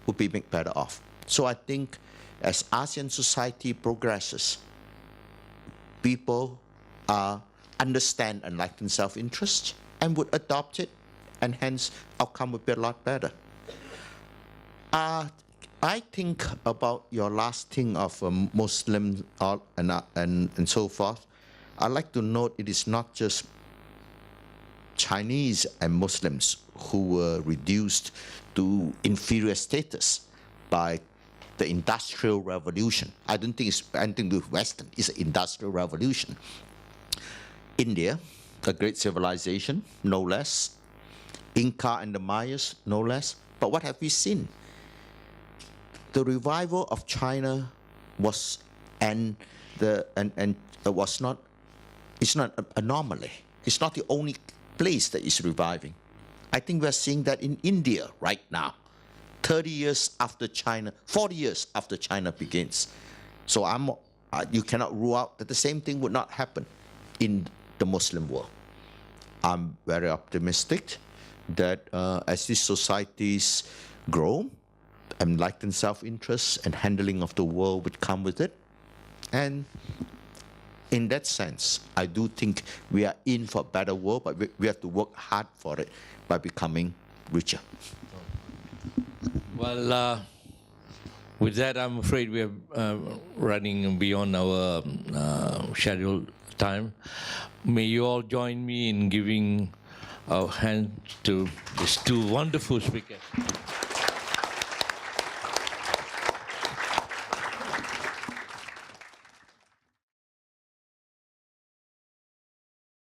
will be made better off. So I think as ASEAN society progresses, people understand enlightened self-interest and would adopt it, and hence outcome would be a lot better. I think about your last thing of Muslims and so forth. I'd like to note it is not just Chinese and Muslims who were reduced to inferior status by the Industrial Revolution. I don't think it's anything to do with Western, it's an Industrial Revolution. India, a great civilization, no less. Inca and the Mayas, no less. But what have we seen? The revival of China was it's not an anomaly. It's not the only place that is reviving. I think we're seeing that in India right now, 30 years after China, 40 years after China begins. So you cannot rule out that the same thing would not happen in the Muslim world. I'm very optimistic that as these societies grow, enlightened self-interest and handling of the world would come with it. And in that sense, I do think we are in for a better world, but we have to work hard for it by becoming richer. Well, with that, I'm afraid we are running beyond our scheduled time. May you all join me in giving our hand to these two wonderful speakers.